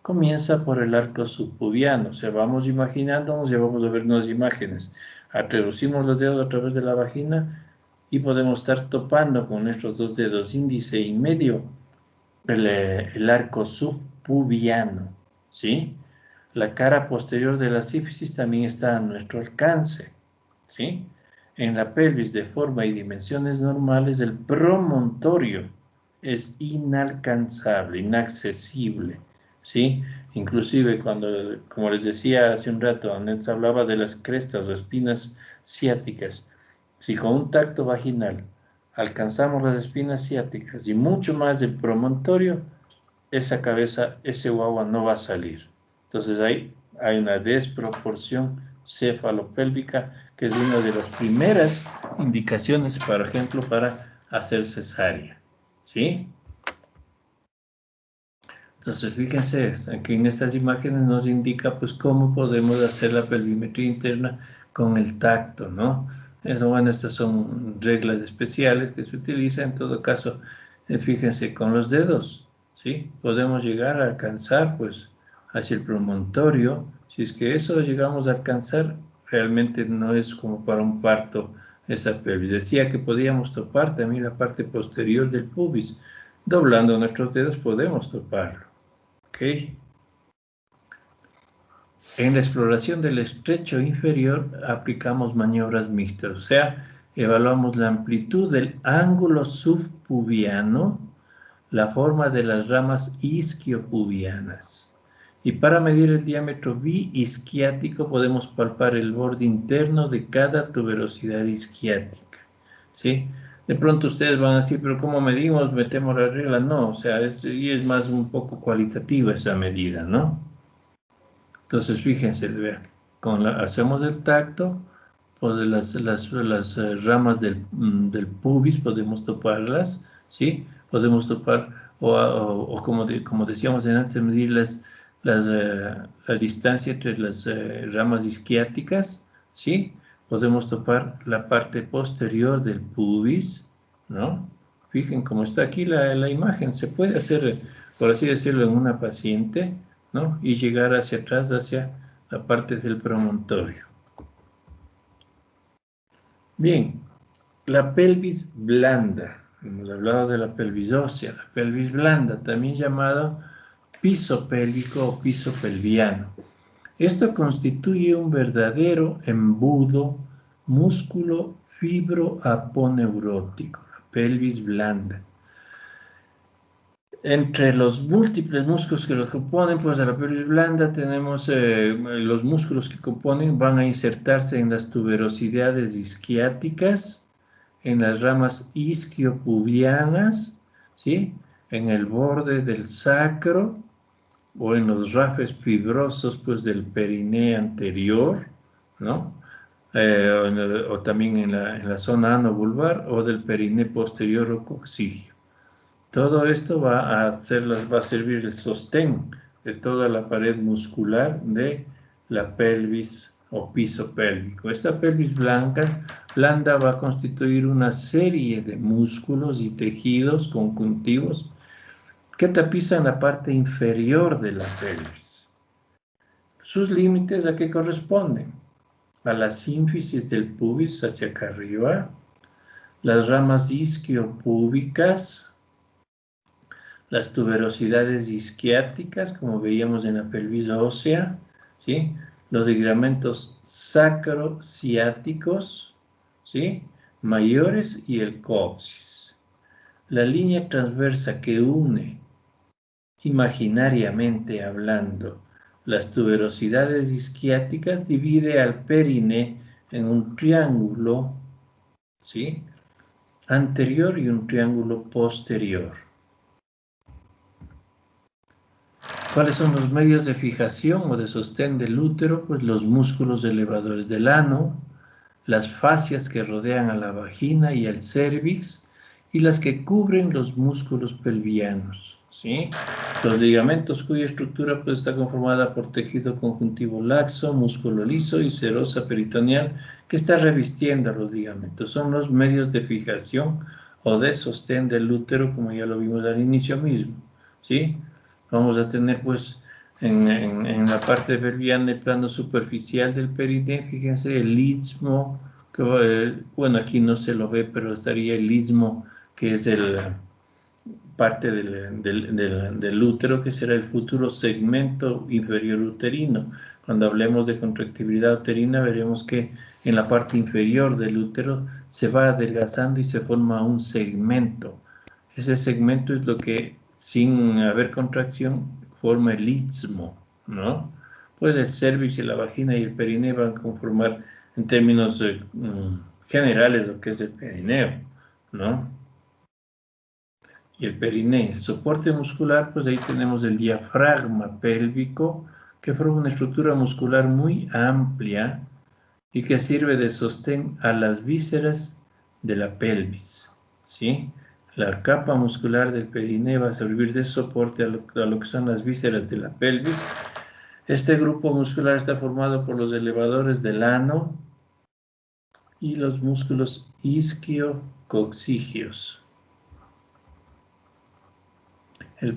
comienza por el arco subpubiano. O sea, vamos imaginándonos y vamos a ver unas imágenes. Introducimos los dedos a través de la vagina y podemos estar topando con nuestros dos dedos índice y medio el arco subpubiano, ¿sí? La cara posterior de la sífisis también está a nuestro alcance, ¿sí? En la pelvis de forma y dimensiones normales, el promontorio es inalcanzable, inaccesible, ¿sí? Inclusive cuando, como les decía hace un rato, Annette hablaba de las crestas o espinas ciáticas. Si con un tacto vaginal alcanzamos las espinas ciáticas y mucho más del promontorio, esa cabeza, ese guagua no va a salir. Entonces ahí hay una desproporción cefalopélvica, que es una de las primeras indicaciones, por ejemplo, para hacer cesárea, ¿sí? Entonces, fíjense, aquí en estas imágenes nos indica, pues, cómo podemos hacer la pelvimetría interna con el tacto, ¿no? Bueno, estas son reglas especiales que se utilizan. En todo caso, fíjense, con los dedos, ¿sí? Podemos llegar a alcanzar, pues, hacia el promontorio. Si es que eso llegamos a alcanzar, realmente no es como para un parto esa pelvis. Decía que podíamos topar también la parte posterior del pubis. Doblando nuestros dedos podemos toparlo. ¿Ok? En la exploración del estrecho inferior aplicamos maniobras mixtas, o sea, evaluamos la amplitud del ángulo subpubiano, la forma de las ramas isquiopubianas. Y para medir el diámetro bi-isquiático podemos palpar el borde interno de cada tuberosidad isquiática, ¿sí? De pronto ustedes van a decir, pero ¿cómo medimos? ¿Metemos la regla? No, o sea, y es más un poco cualitativa esa medida, ¿no? Entonces, fíjense, vean, hacemos el tacto, pues las ramas del pubis podemos toparlas, ¿sí? Podemos topar, o como decíamos antes, medir la distancia entre las ramas isquiáticas, ¿sí? Podemos topar la parte posterior del pubis, ¿no? Fíjense cómo está aquí la imagen, se puede hacer, por así decirlo, en una paciente, ¿no? Y llegar hacia atrás, hacia la parte del promontorio. Bien, la pelvis blanda. Hemos hablado de la pelvis ósea, la pelvis blanda, también llamado piso pélvico o piso pelviano. Esto constituye un verdadero embudo músculo fibroaponeurótico, la pelvis blanda. Entre los múltiples músculos que los componen, pues de la pelvis blanda tenemos los músculos que componen, van a insertarse en las tuberosidades isquiáticas, en las ramas isquiopubianas, ¿sí? En el borde del sacro o en los rafes fibrosos pues del perineo anterior, ¿no? O también en la zona anovulvar o del perineo posterior o coccigio. Todo esto va a servir el sostén de toda la pared muscular de la pelvis o piso pélvico. Esta pelvis blanda va a constituir una serie de músculos y tejidos conjuntivos que tapizan la parte inferior de la pelvis. Sus límites ¿a qué corresponden? A la sínfisis del pubis hacia acá arriba, las ramas isquiopúbicas, las tuberosidades isquiáticas, como veíamos en la pelvis ósea, ¿sí? Los ligamentos sacrociáticos, ¿sí? Mayores y el coxis. La línea transversa que une, imaginariamente hablando, las tuberosidades isquiáticas divide al perine en un triángulo, ¿sí? Anterior y un triángulo posterior. ¿Cuáles son los medios de fijación o de sostén del útero? Pues los músculos elevadores del ano, las fascias que rodean a la vagina y al cérvix, y las que cubren los músculos pelvianos, ¿sí? Los ligamentos cuya estructura pues, está conformada por tejido conjuntivo laxo, músculo liso y serosa peritoneal que está revistiendo los ligamentos. Son los medios de fijación o de sostén del útero, como ya lo vimos al inicio mismo, ¿sí? Vamos a tener pues en la parte pelviana el plano superficial del perineo, fíjense el istmo, que, bueno aquí no se lo ve, pero estaría el istmo que es parte del útero, que será el futuro segmento inferior uterino. Cuando hablemos de contractibilidad uterina, veremos que en la parte inferior del útero se va adelgazando y se forma un segmento. Ese segmento es lo que, sin haber contracción, forma el istmo, ¿no? Pues el cérvix y la vagina y el perineo van a conformar, en términos generales, lo que es el perineo, ¿no? Y el perineo. El soporte muscular, pues ahí tenemos el diafragma pélvico, que forma una estructura muscular muy amplia y que sirve de sostén a las vísceras de la pelvis, ¿sí? La capa muscular del perineo va a servir de soporte a lo que son las vísceras de la pelvis. Este grupo muscular está formado por los elevadores del ano y los músculos isquiococcígeos.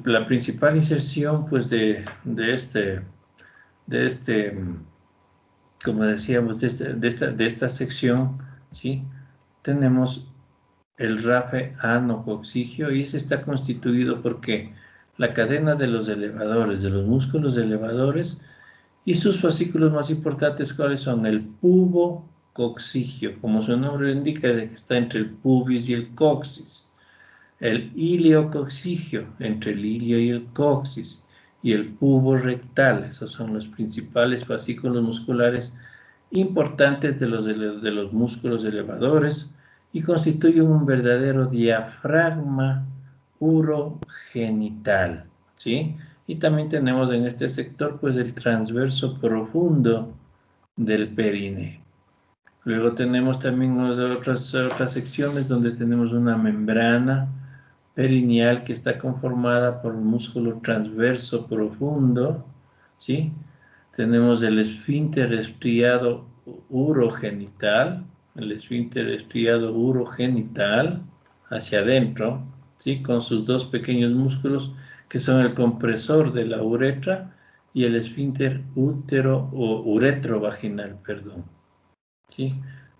La principal inserción pues de como decíamos, de esta sección, ¿sí? Tenemos el rafe anococcígeo y ese está constituido porque la cadena de los elevadores, de los músculos elevadores y sus fascículos más importantes, ¿cuáles son? El pubococcígeo, como su nombre lo indica, es que está entre el pubis y el coxis. El iliococcígeo, entre el ilio y el coxis, y el pubo rectal. Esos son los principales fascículos musculares importantes de los músculos elevadores y constituyen un verdadero diafragma urogenital, ¿sí? Y también tenemos en este sector pues el transverso profundo del perineo. Luego tenemos también otras secciones donde tenemos una membrana perineal que está conformada por un músculo transverso profundo, ¿sí? Tenemos el esfínter estriado urogenital, hacia adentro, ¿sí? Con sus dos pequeños músculos que son el compresor de la uretra y el esfínter uretrovaginal, perdón, ¿sí?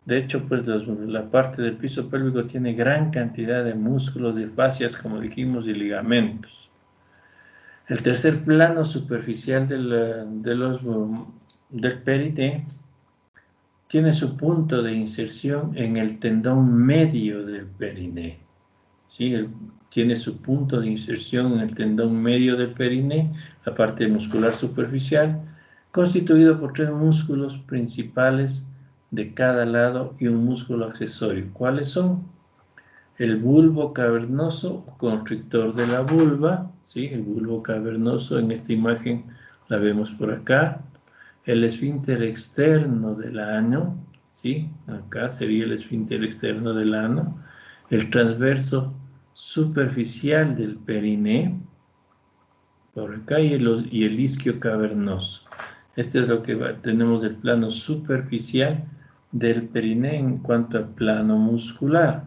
De hecho, pues la parte del piso pélvico tiene gran cantidad de músculos, de fascias, como dijimos, y ligamentos. El tercer plano superficial del perineo tiene su punto de inserción en el tendón medio del perineo, ¿sí? Tiene su punto de inserción en el tendón medio del perineo, la parte muscular superficial, constituido por tres músculos principales de cada lado y un músculo accesorio. ¿Cuáles son? El bulbo cavernoso o constrictor de la vulva, ¿sí? El bulbo cavernoso, en esta imagen la vemos por acá. El esfínter externo del ano, ¿sí? Acá sería el esfínter externo del ano. El transverso superficial del perineo, por acá, y el isquio cavernoso. Este es lo que tenemos del plano superficial del perineo en cuanto al plano muscular.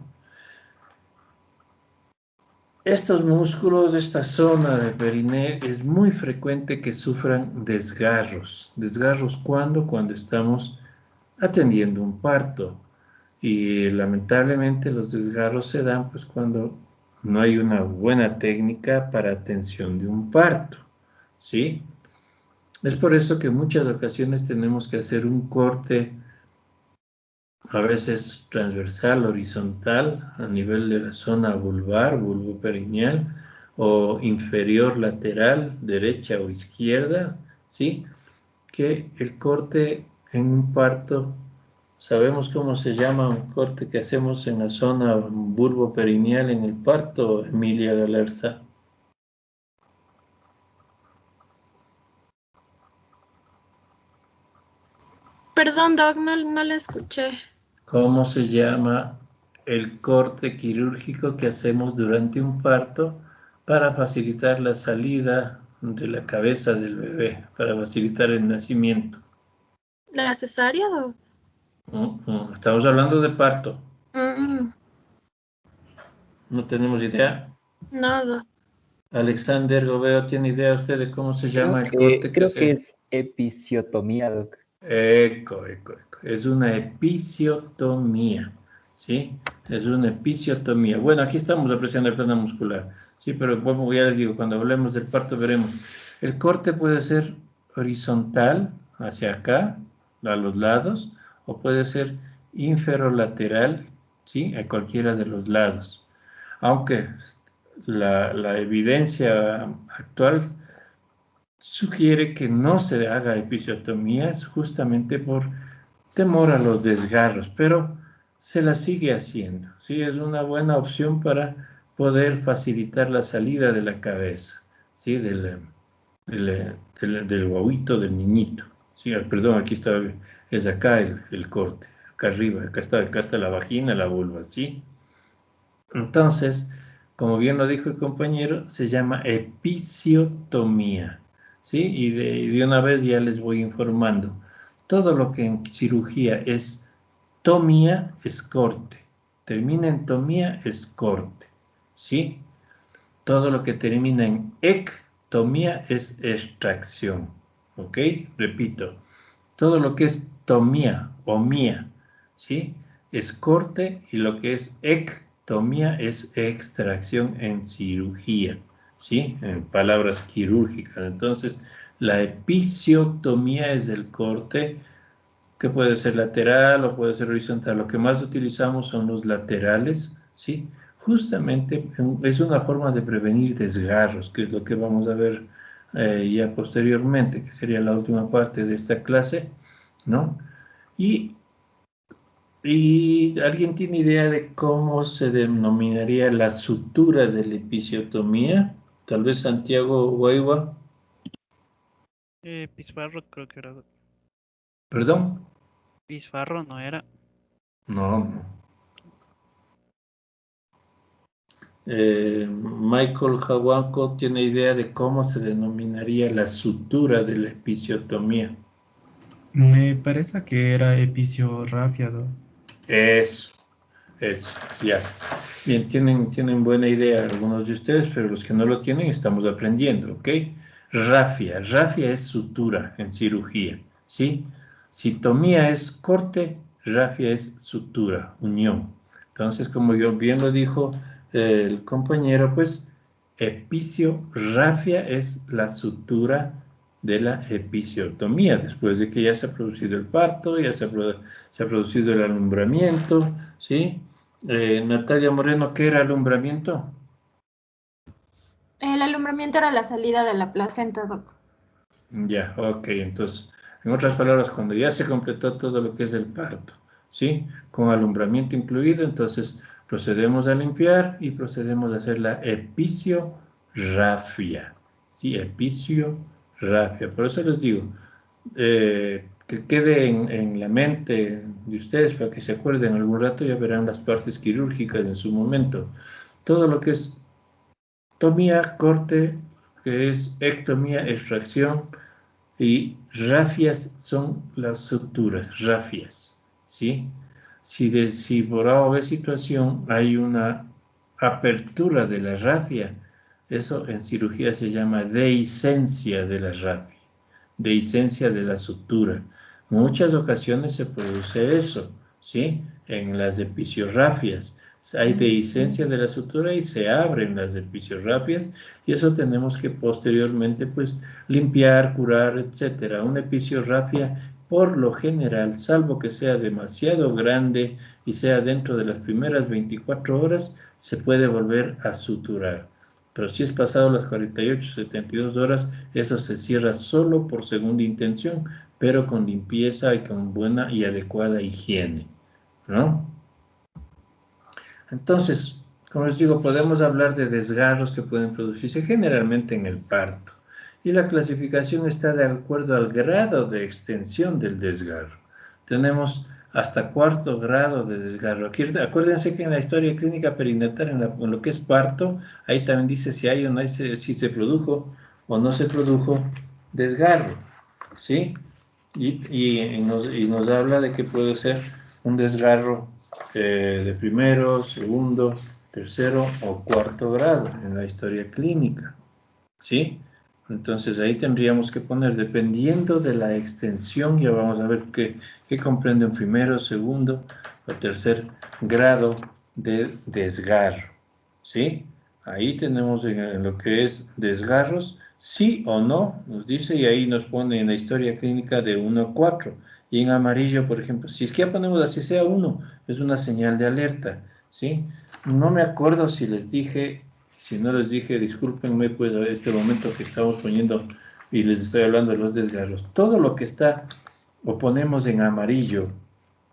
Estos músculos de esta zona del perineo es muy frecuente que sufran desgarros. ¿Desgarros cuándo? Cuando estamos atendiendo un parto. Y lamentablemente los desgarros se dan pues cuando no hay una buena técnica para atención de un parto, ¿sí? Es por eso que en muchas ocasiones tenemos que hacer un corte, a veces transversal, horizontal, a nivel de la zona vulvar, vulvoperineal, o inferior lateral, derecha o izquierda, ¿sí? Que el corte en un parto ¿Sabemos cómo se llama un corte que hacemos en la zona bulboperineal en el parto, Emilia Galarza? Perdón, Doc, no la escuché. ¿Cómo se llama el corte quirúrgico que hacemos durante un parto para facilitar la salida de la cabeza del bebé, para facilitar el nacimiento? ¿La cesárea, Doc? Estamos hablando de parto. Mm, ¿No tenemos idea? no, Doc. Alexander Gobeo, ¿tiene idea usted de cómo se llama el corte que Creo que hace? es episiotomía, Doc. Eco. Es una episiotomía, ¿sí? Es una episiotomía. Bueno, aquí estamos apreciando el plano muscular, ¿sí? Pero como ya les digo, cuando hablemos del parto veremos. El corte puede ser horizontal, hacia acá, a los lados, o puede ser inferolateral, ¿sí? A cualquiera de los lados. Aunque la evidencia actual sugiere que no se haga episiotomías justamente por temor a los desgarros, pero se la sigue haciendo. ¿Sí? Es una buena opción para poder facilitar la salida de la cabeza, ¿sí? Del guauito, del niñito. ¿Sí? Perdón, aquí está, es acá el corte, acá arriba, acá está la vagina, la vulva, ¿sí? Entonces, como bien lo dijo el compañero, se llama episiotomía, ¿sí? Y de una vez ya les voy informando. Todo lo que en cirugía es tomía es corte. Termina en tomía es corte, ¿sí? Todo lo que termina en ectomía es extracción, ¿ok? Repito, todo lo que es tomía o mía, ¿sí? Es corte y lo que es ectomía es extracción en cirugía, ¿sí? En palabras quirúrgicas. Entonces, la episiotomía es el corte que puede ser lateral o puede ser horizontal. Lo que más utilizamos son los laterales, ¿sí? Justamente es una forma de prevenir desgarros, que es lo que vamos a ver ya posteriormente, que sería la última parte de esta clase, ¿no? Y, ¿alguien tiene idea de cómo se denominaría la sutura de la episiotomía? Tal vez Santiago Guayua. Pizarro creo que era. Doc. ¿Perdón? Pizarro no era. No. Michael Jawanco tiene idea de cómo se denominaría la sutura de la episiotomía. Me parece que era episiorafiado. Eso, ya. Bien, tienen buena idea algunos de ustedes, pero los que no lo tienen estamos aprendiendo, ¿ok? Rafia es sutura en cirugía, ¿sí? Si tomía es corte, rafia es sutura, unión. Entonces, como yo bien lo dijo el compañero, pues rafia es la sutura de la episiotomía, después de que ya se ha producido el parto, ya se ha producido el alumbramiento, ¿sí? Natalia Moreno, ¿qué era alumbramiento? El alumbramiento era la salida de la placenta, Doc. Ya, ok, entonces, en otras palabras, cuando ya se completó todo lo que es el parto, ¿sí? Con alumbramiento incluido, entonces procedemos a limpiar y procedemos a hacer la episiorrafia, ¿sí? Episiorrafia, por eso les digo, que quede en la mente de ustedes para que se acuerden algún rato, ya verán las partes quirúrgicas en su momento. Todo lo que es tomía, corte, que es ectomía, extracción, y rafias son las suturas, rafias, ¿sí? Si por A o B situación hay una apertura de la rafia, eso en cirugía se llama dehiscencia de la rafia, dehiscencia de la sutura. En muchas ocasiones se produce eso, ¿sí? En las episiorrafias. Hay dehiscencia de la sutura y se abren las episiorrafias y eso tenemos que posteriormente pues limpiar, curar, etcétera. Una episiorrafia por lo general, salvo que sea demasiado grande y sea dentro de las primeras 24 horas, se puede volver a suturar. Pero si es pasado las 48, 72 horas, eso se cierra solo por segunda intención, pero con limpieza y con buena y adecuada higiene, ¿no? Entonces, como les digo, podemos hablar de desgarros que pueden producirse generalmente en el parto. Y la clasificación está de acuerdo al grado de extensión del desgarro. Tenemos hasta 4º grado de desgarro. Aquí, acuérdense que en la historia clínica perinatal, en lo que es parto, ahí también dice si hay o no hay, si se produjo o no se produjo desgarro, ¿sí? Y nos habla de que puede ser un desgarro de primero, segundo, tercero o 4º grado en la historia clínica, ¿sí? Entonces ahí tendríamos que poner, dependiendo de la extensión, ya vamos a ver qué comprende un primero, segundo o 3º grado de desgarro, ¿sí? Ahí tenemos en lo que es desgarros, sí o no, nos dice, y ahí nos pone en la historia clínica de 1 a 4. Y en amarillo, por ejemplo, si es que ya ponemos así sea 1, es una señal de alerta, ¿sí? No me acuerdo si les dije. Si no les dije, discúlpenme, pues a este momento que estamos poniendo y les estoy hablando de los desgarros. Todo lo que está o ponemos en amarillo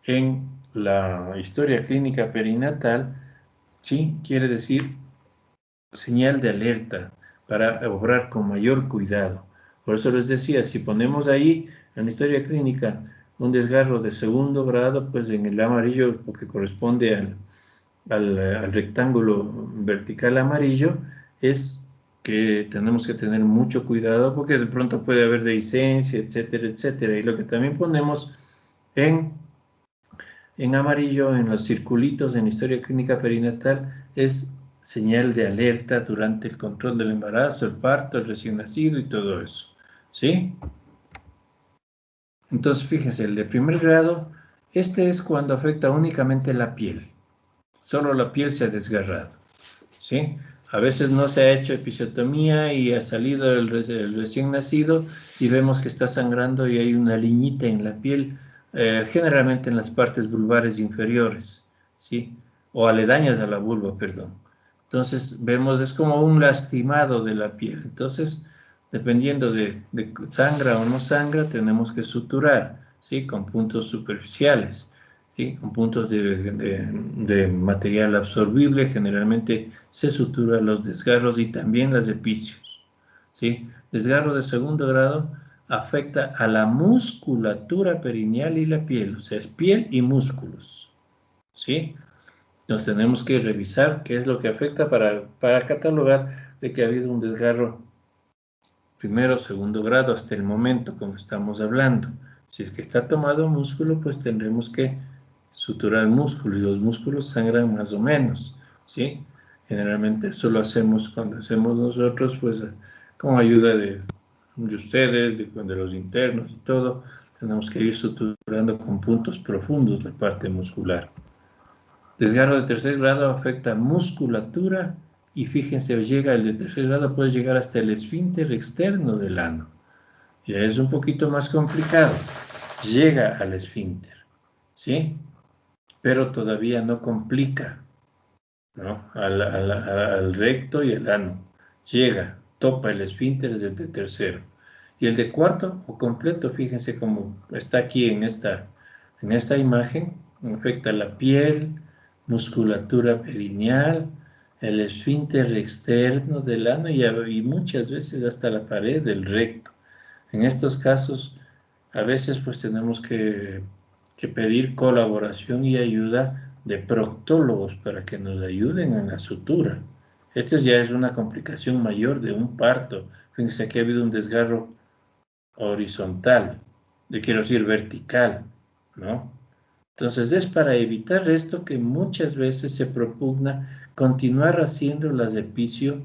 en la historia clínica perinatal, sí, quiere decir señal de alerta para obrar con mayor cuidado. Por eso les decía, si ponemos ahí en la historia clínica un desgarro de 2º grado, pues en el amarillo, porque corresponde al rectángulo vertical amarillo, es que tenemos que tener mucho cuidado porque de pronto puede haber dehiscencia, etcétera, etcétera. Y lo que también ponemos en amarillo, en los circulitos en historia clínica perinatal, es señal de alerta durante el control del embarazo, el parto, el recién nacido y todo eso, ¿sí? Entonces, fíjense, el de 1º grado, este es cuando afecta únicamente la piel. Solo la piel se ha desgarrado, ¿sí? A veces no se ha hecho episiotomía y ha salido el recién nacido y vemos que está sangrando y hay una liñita en la piel, generalmente en las partes vulvares inferiores, ¿sí? O aledañas a la vulva, perdón. Entonces vemos, es como un lastimado de la piel. Entonces, dependiendo de sangra o no sangra, tenemos que suturar, ¿sí? Con puntos superficiales. ¿Sí? Con puntos de material absorbible, generalmente se suturan los desgarros y también las epicios, ¿sí? Desgarro de 2º grado afecta a la musculatura perineal y la piel, o sea, es piel y músculos, ¿sí? Entonces tenemos que revisar qué es lo que afecta para catalogar de que ha habido un desgarro 1º o 2º grado hasta el momento, como estamos hablando. Si es que está tomado músculo, pues tendremos que suturar músculos y los músculos sangran más o menos, ¿sí? Generalmente esto lo hacemos cuando hacemos nosotros, pues con ayuda de ustedes, de los internos y todo, tenemos que ir suturando con puntos profundos la parte muscular. Desgarro de 3º grado afecta musculatura y fíjense, llega el de 3º grado, puede llegar hasta el esfínter externo del ano. Ya es un poquito más complicado, llega al esfínter, ¿sí? Pero todavía no complica, ¿no? Al recto y al ano. Llega, topa el esfínter desde el 3º. Y el de 4º o completo, fíjense cómo está aquí en esta imagen, afecta la piel, musculatura perineal, el esfínter externo del ano y muchas veces hasta la pared del recto. En estos casos, a veces pues tenemos que pedir colaboración y ayuda de proctólogos para que nos ayuden en la sutura. Esto ya es una complicación mayor de un parto. Fíjense que ha habido un desgarro horizontal, quiero decir vertical, ¿no? Entonces es para evitar esto que muchas veces se propugna continuar haciendo las epicios,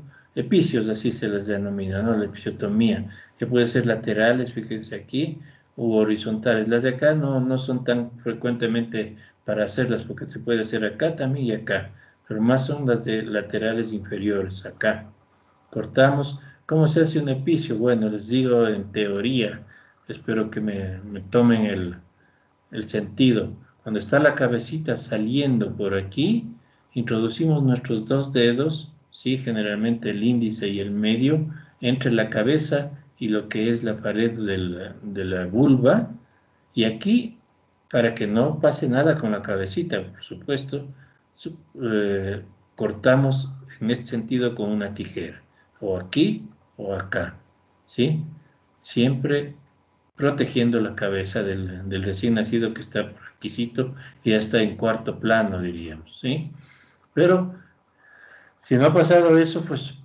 así se les denomina, ¿no? La episiotomía, que puede ser laterales, fíjense aquí, u horizontales. Las de acá no son tan frecuentemente para hacerlas, porque se puede hacer acá también y acá, pero más son las de laterales inferiores, acá. Cortamos. ¿Cómo se hace un epicio? Bueno, les digo en teoría, espero que me tomen el sentido. Cuando está la cabecita saliendo por aquí, introducimos nuestros 2 dedos, ¿sí? Generalmente el índice y el medio, entre la cabeza y lo que es la pared de la vulva. Y aquí, para que no pase nada con la cabecita, por supuesto, cortamos en este sentido con una tijera, o aquí o acá, ¿sí? Siempre protegiendo la cabeza del recién nacido que está por requisito y ya está en cuarto plano, diríamos, ¿sí? Pero si no ha pasado eso, pues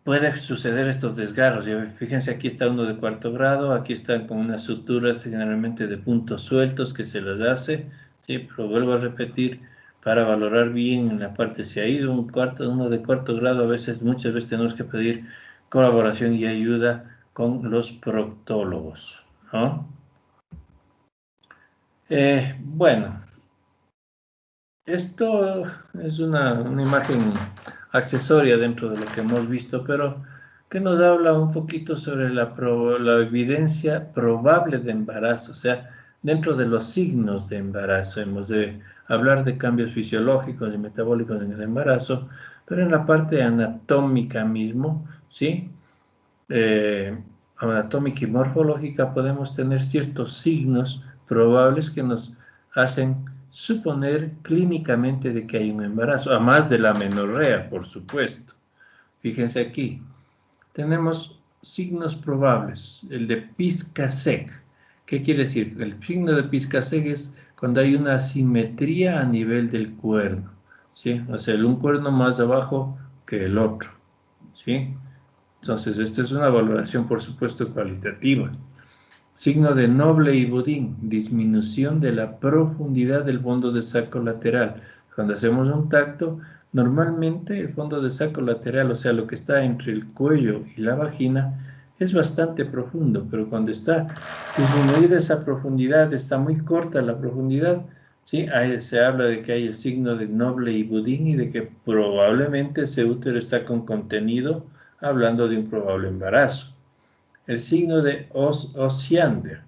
puede suceder estos desgarros. Fíjense, aquí está uno de cuarto grado, aquí están con unas suturas generalmente de puntos sueltos que se las hace, ¿sí? Pero vuelvo a repetir, para valorar bien en la parte, si ha ido uno de cuarto grado, muchas veces tenemos que pedir colaboración y ayuda con los proctólogos, ¿no? Bueno, esto es una imagen accesoria dentro de lo que hemos visto, pero que nos habla un poquito sobre la evidencia probable de embarazo, o sea, dentro de los signos de embarazo. Hemos de hablar de cambios fisiológicos y metabólicos en el embarazo, pero en la parte anatómica mismo, ¿sí? Anatómica y morfológica podemos tener ciertos signos probables que nos hacen suponer clínicamente de que hay un embarazo, a más de la menorrea, por supuesto. Fíjense aquí, tenemos signos probables, el de Piscasek. ¿Qué quiere decir? El signo de Piscasek es cuando hay una asimetría a nivel del cuerno, ¿sí? O sea, un cuerno más abajo que el otro, ¿sí? Entonces, esta es una valoración, por supuesto, cualitativa. Signo de Noble y Budín, disminución de la profundidad del fondo de saco lateral. Cuando hacemos un tacto, normalmente el fondo de saco lateral, o sea, lo que está entre el cuello y la vagina, es bastante profundo, pero cuando está disminuida esa profundidad, está muy corta la profundidad, ¿sí? Ahí se habla de que hay el signo de Noble y Budín y de que probablemente ese útero está con contenido, hablando de un probable embarazo. El signo de Osiander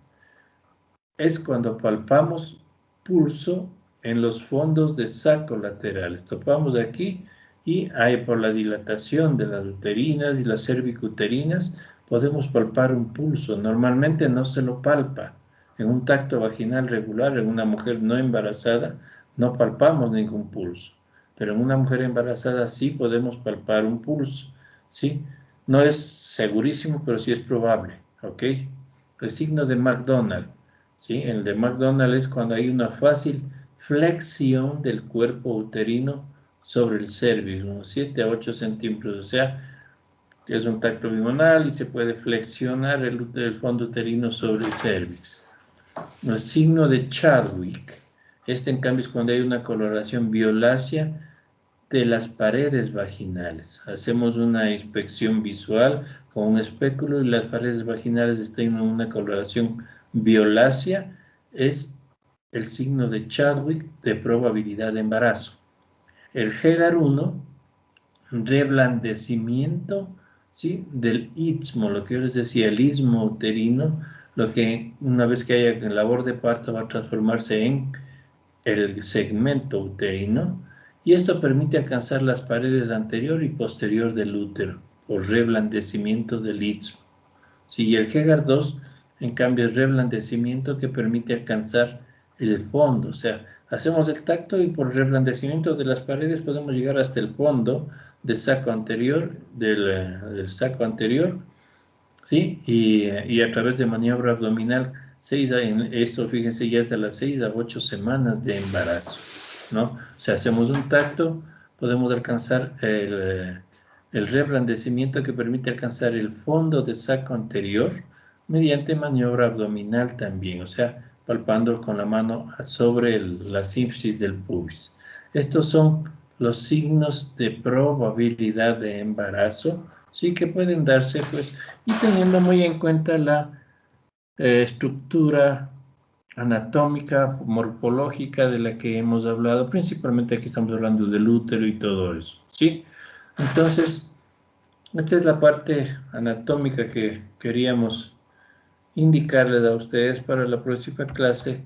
es cuando palpamos pulso en los fondos de saco laterales. Topamos aquí y hay por la dilatación de las uterinas y las cervicuterinas podemos palpar un pulso. Normalmente no se lo palpa. En un tacto vaginal regular, en una mujer no embarazada, no palpamos ningún pulso. Pero en una mujer embarazada sí podemos palpar un pulso, ¿sí? No es segurísimo, pero sí es probable, ¿ok? El signo de McDonald, ¿sí? El de McDonald es cuando hay una fácil flexión del cuerpo uterino sobre el cervix, unos 7 a 8 centímetros, o sea, es un tacto bimonal y se puede flexionar el fondo uterino sobre el cervix. El signo de Chadwick, este en cambio es cuando hay una coloración violácea de las paredes vaginales. Hacemos una inspección visual con un espéculo y las paredes vaginales están en una coloración violácea. Es el signo de Chadwick de probabilidad de embarazo. El Hegar-1, reblandecimiento, ¿sí? Del istmo, lo que yo les decía, el istmo uterino, lo que una vez que haya labor de parto va a transformarse en el segmento uterino, y esto permite alcanzar las paredes anterior y posterior del útero por reblandecimiento del istmo. Sí, y el Hegar-2, en cambio, es reblandecimiento que permite alcanzar el fondo, o sea, hacemos el tacto y por reblandecimiento de las paredes podemos llegar hasta el fondo del saco anterior, del saco anterior, ¿sí? Y a través de maniobra abdominal, esto fíjense ya es de las 6 a 8 semanas de embarazo, ¿no? O sea, hacemos un tacto, podemos alcanzar el reblandecimiento que permite alcanzar el fondo de saco anterior mediante maniobra abdominal también, o sea, palpando con la mano sobre la sínfisis del pubis. Estos son los signos de probabilidad de embarazo, sí que pueden darse, pues, y teniendo muy en cuenta la estructura anatómica, morfológica de la que hemos hablado, principalmente aquí estamos hablando del útero y todo eso, ¿sí? Entonces, esta es la parte anatómica que queríamos indicarles a ustedes para la próxima clase,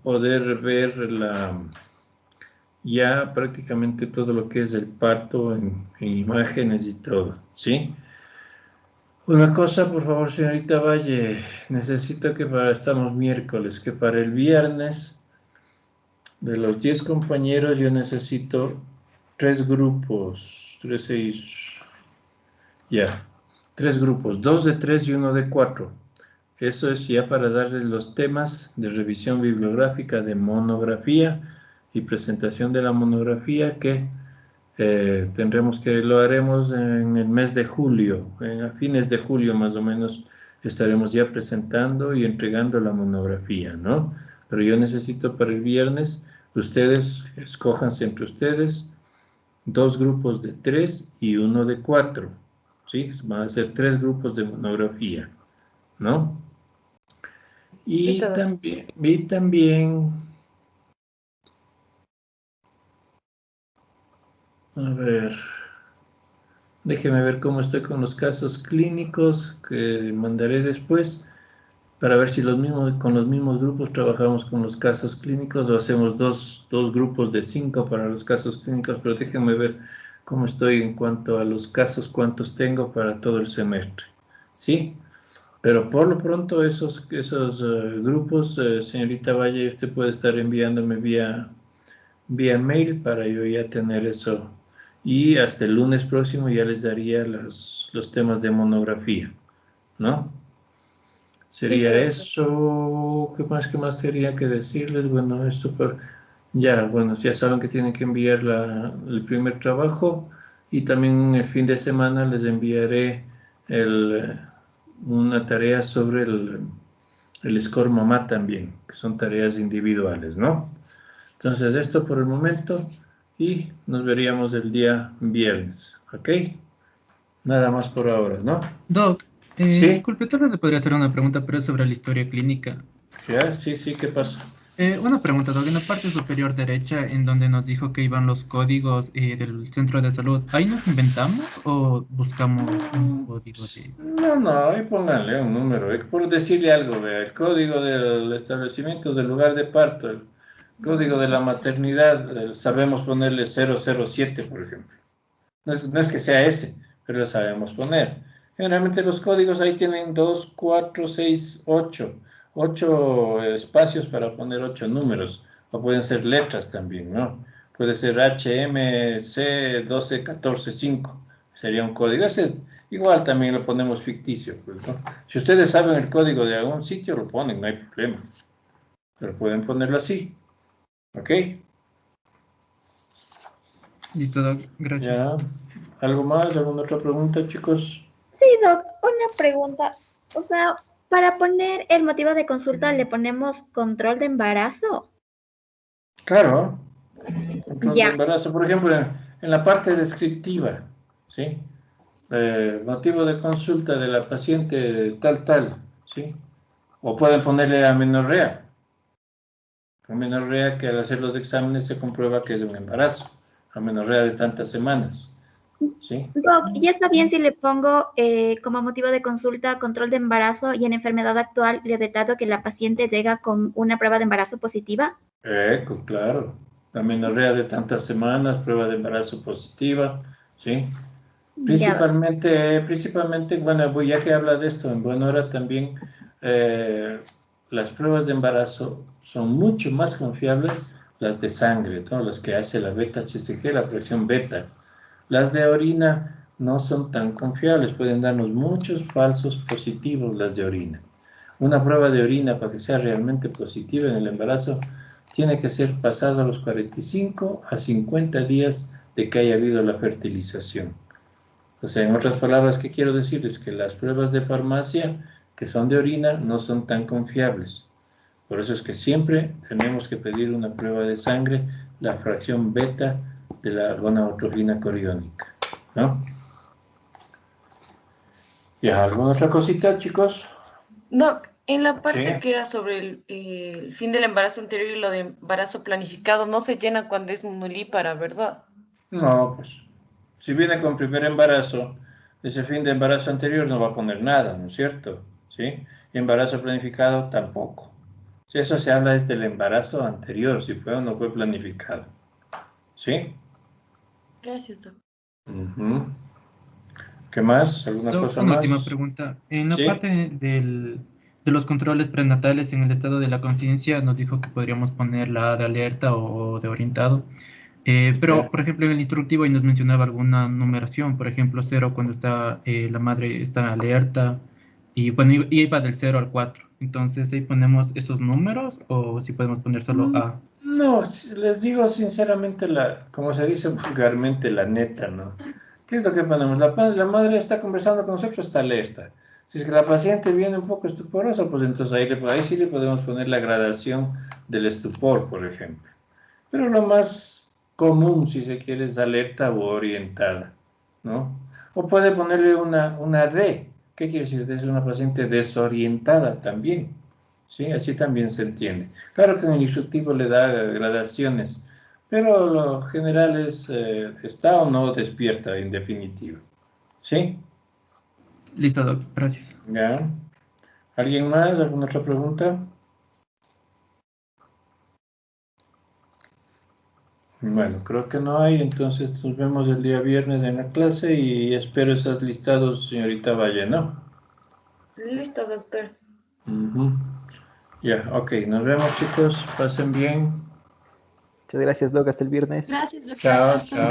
poder ver ya prácticamente todo lo que es el parto en imágenes y todo, ¿sí? Una cosa, por favor, señorita Valle, necesito que estamos miércoles, que para el viernes, de los 10 compañeros, yo necesito 3 grupos, 3, 6, ya, 3 grupos, 2 de 3 y 1 de 4. Eso es ya para darles los temas de revisión bibliográfica de monografía y presentación de la monografía que lo haremos en el mes de julio, a fines de julio más o menos estaremos ya presentando y entregando la monografía, ¿no? Pero yo necesito para el viernes, ustedes, escójanse entre ustedes, 2 grupos de 3 y 1 de 4, ¿sí? Van a ser 3 grupos de monografía, ¿no? Y también, a ver, déjeme ver cómo estoy con los casos clínicos que mandaré después para ver si con los mismos grupos trabajamos con los casos clínicos o hacemos dos grupos de 5 para los casos clínicos, pero déjenme ver cómo estoy en cuanto a los casos, cuántos tengo para todo el semestre, ¿sí? Pero por lo pronto esos grupos, señorita Valle, usted puede estar enviándome vía mail para yo ya tener eso. Y hasta el lunes próximo ya les daría los temas de monografía, ¿no? Sería eso. ¿Qué más quería que decirles? Bueno, ya saben que tienen que enviar el primer trabajo y también el fin de semana les enviaré una tarea sobre el score mamá también, que son tareas individuales, ¿no? Entonces, esto por el momento y nos veríamos el día viernes, ¿ok? Nada más por ahora, ¿no? Doc, Sí, disculpe, tal vez le podría hacer una pregunta, pero es sobre la historia clínica. ya, sí, ¿qué pasa? Una pregunta, Doc, en la parte superior derecha, en donde nos dijo que iban los códigos del centro de salud, ¿ahí nos inventamos o buscamos un código de...? No, ahí pónganle un número, por decirle algo, vea, el código del establecimiento del lugar de parto, el código de la maternidad, sabemos ponerle 007, por ejemplo. No es que sea ese, pero lo sabemos poner. Generalmente los códigos ahí tienen 2, 4, 6, 8. 8 espacios para poner 8 números. O pueden ser letras también, ¿no? Puede ser HMC 12 14 5. Sería un código. Ese igual también lo ponemos ficticio, pues, ¿no? Si ustedes saben el código de algún sitio, lo ponen, no hay problema. Pero pueden ponerlo así. ¿Ok? Listo, Doc, gracias. Ya. ¿Algo más? ¿Alguna otra pregunta, chicos? Sí, Doc, una pregunta. O sea, para poner el motivo de consulta, ¿le ponemos control de embarazo? Claro, control de Ya, embarazo, por ejemplo, en la parte descriptiva, ¿sí? Motivo de consulta de la paciente tal, ¿sí? O pueden ponerle amenorrea. Amenorrea que al hacer los exámenes se comprueba que es un embarazo. Amenorrea de tantas semanas, ¿sí? Doc, ¿ya está bien si le pongo como motivo de consulta control de embarazo y en enfermedad actual le detato que la paciente llega con una prueba de embarazo positiva? Claro. Amenorrea de tantas semanas, prueba de embarazo positiva, ¿sí? Ya, Doc. Principalmente, bueno, ya que habla de esto, en buena hora también, las pruebas de embarazo son mucho más confiables las de sangre, ¿no? Las que hace la beta-HCG, la presión beta. Las de orina no son tan confiables, pueden darnos muchos falsos positivos las de orina. Una prueba de orina para que sea realmente positiva en el embarazo tiene que ser pasada a los 45 a 50 días de que haya habido la fertilización. O sea, en otras palabras, ¿qué quiero decirles? Que las pruebas de farmacia que son de orina no son tan confiables. Por eso es que siempre tenemos que pedir una prueba de sangre, la fracción beta de la gonadotrofina coriónica, ¿no? ¿Ya alguna otra cosita, chicos? Doc, en la parte Sí. que era sobre el fin del embarazo anterior y lo de embarazo planificado, no se llena cuando es nulípara, ¿verdad? No, pues, si viene con primer embarazo, ese fin de embarazo anterior no va a poner nada, ¿no es cierto? ¿Sí? Y embarazo planificado tampoco. Si eso se habla es del embarazo anterior, si fue o no fue planificado. ¿Sí? Gracias, Doc. Ujú. ¿Qué más? ¿Alguna Doc, cosa una más? última pregunta. En la Sí. parte de los controles prenatales en el estado de la conciencia, nos dijo que podríamos poner la de alerta o de orientado. Pero, Ya. por ejemplo, en el instructivo ahí nos mencionaba alguna numeración, por ejemplo, 0 cuando está la madre está alerta, y bueno, iba del 0 al 4. Entonces, ahí ponemos esos números o si podemos poner solo A. No, les digo sinceramente, como se dice vulgarmente, la neta, ¿no? ¿Qué es lo que ponemos? La madre está conversando con nosotros, está alerta. Si es que la paciente viene un poco estuporosa, pues entonces ahí sí le podemos poner la gradación del estupor, por ejemplo. Pero lo más común, si se quiere, es alerta o orientada, ¿no? O puede ponerle una D. ¿Qué quiere decir? Es una paciente desorientada también, ¿sí? Así también se entiende. Claro que en el instructivo le da gradaciones, pero lo general es está o no despierta en definitiva, ¿sí? Listo, Doc. Gracias. ¿Ya? ¿Alguien más? ¿Alguna otra pregunta? Bueno, creo que no hay, entonces nos vemos el día viernes en la clase y espero esos listados, señorita Valle, ¿no? Listo, doctor. Ujú. Ya, ok, nos vemos chicos, pasen bien. Muchas gracias, Doc. Hasta el viernes. Gracias, doctor. Chao, Hasta chao.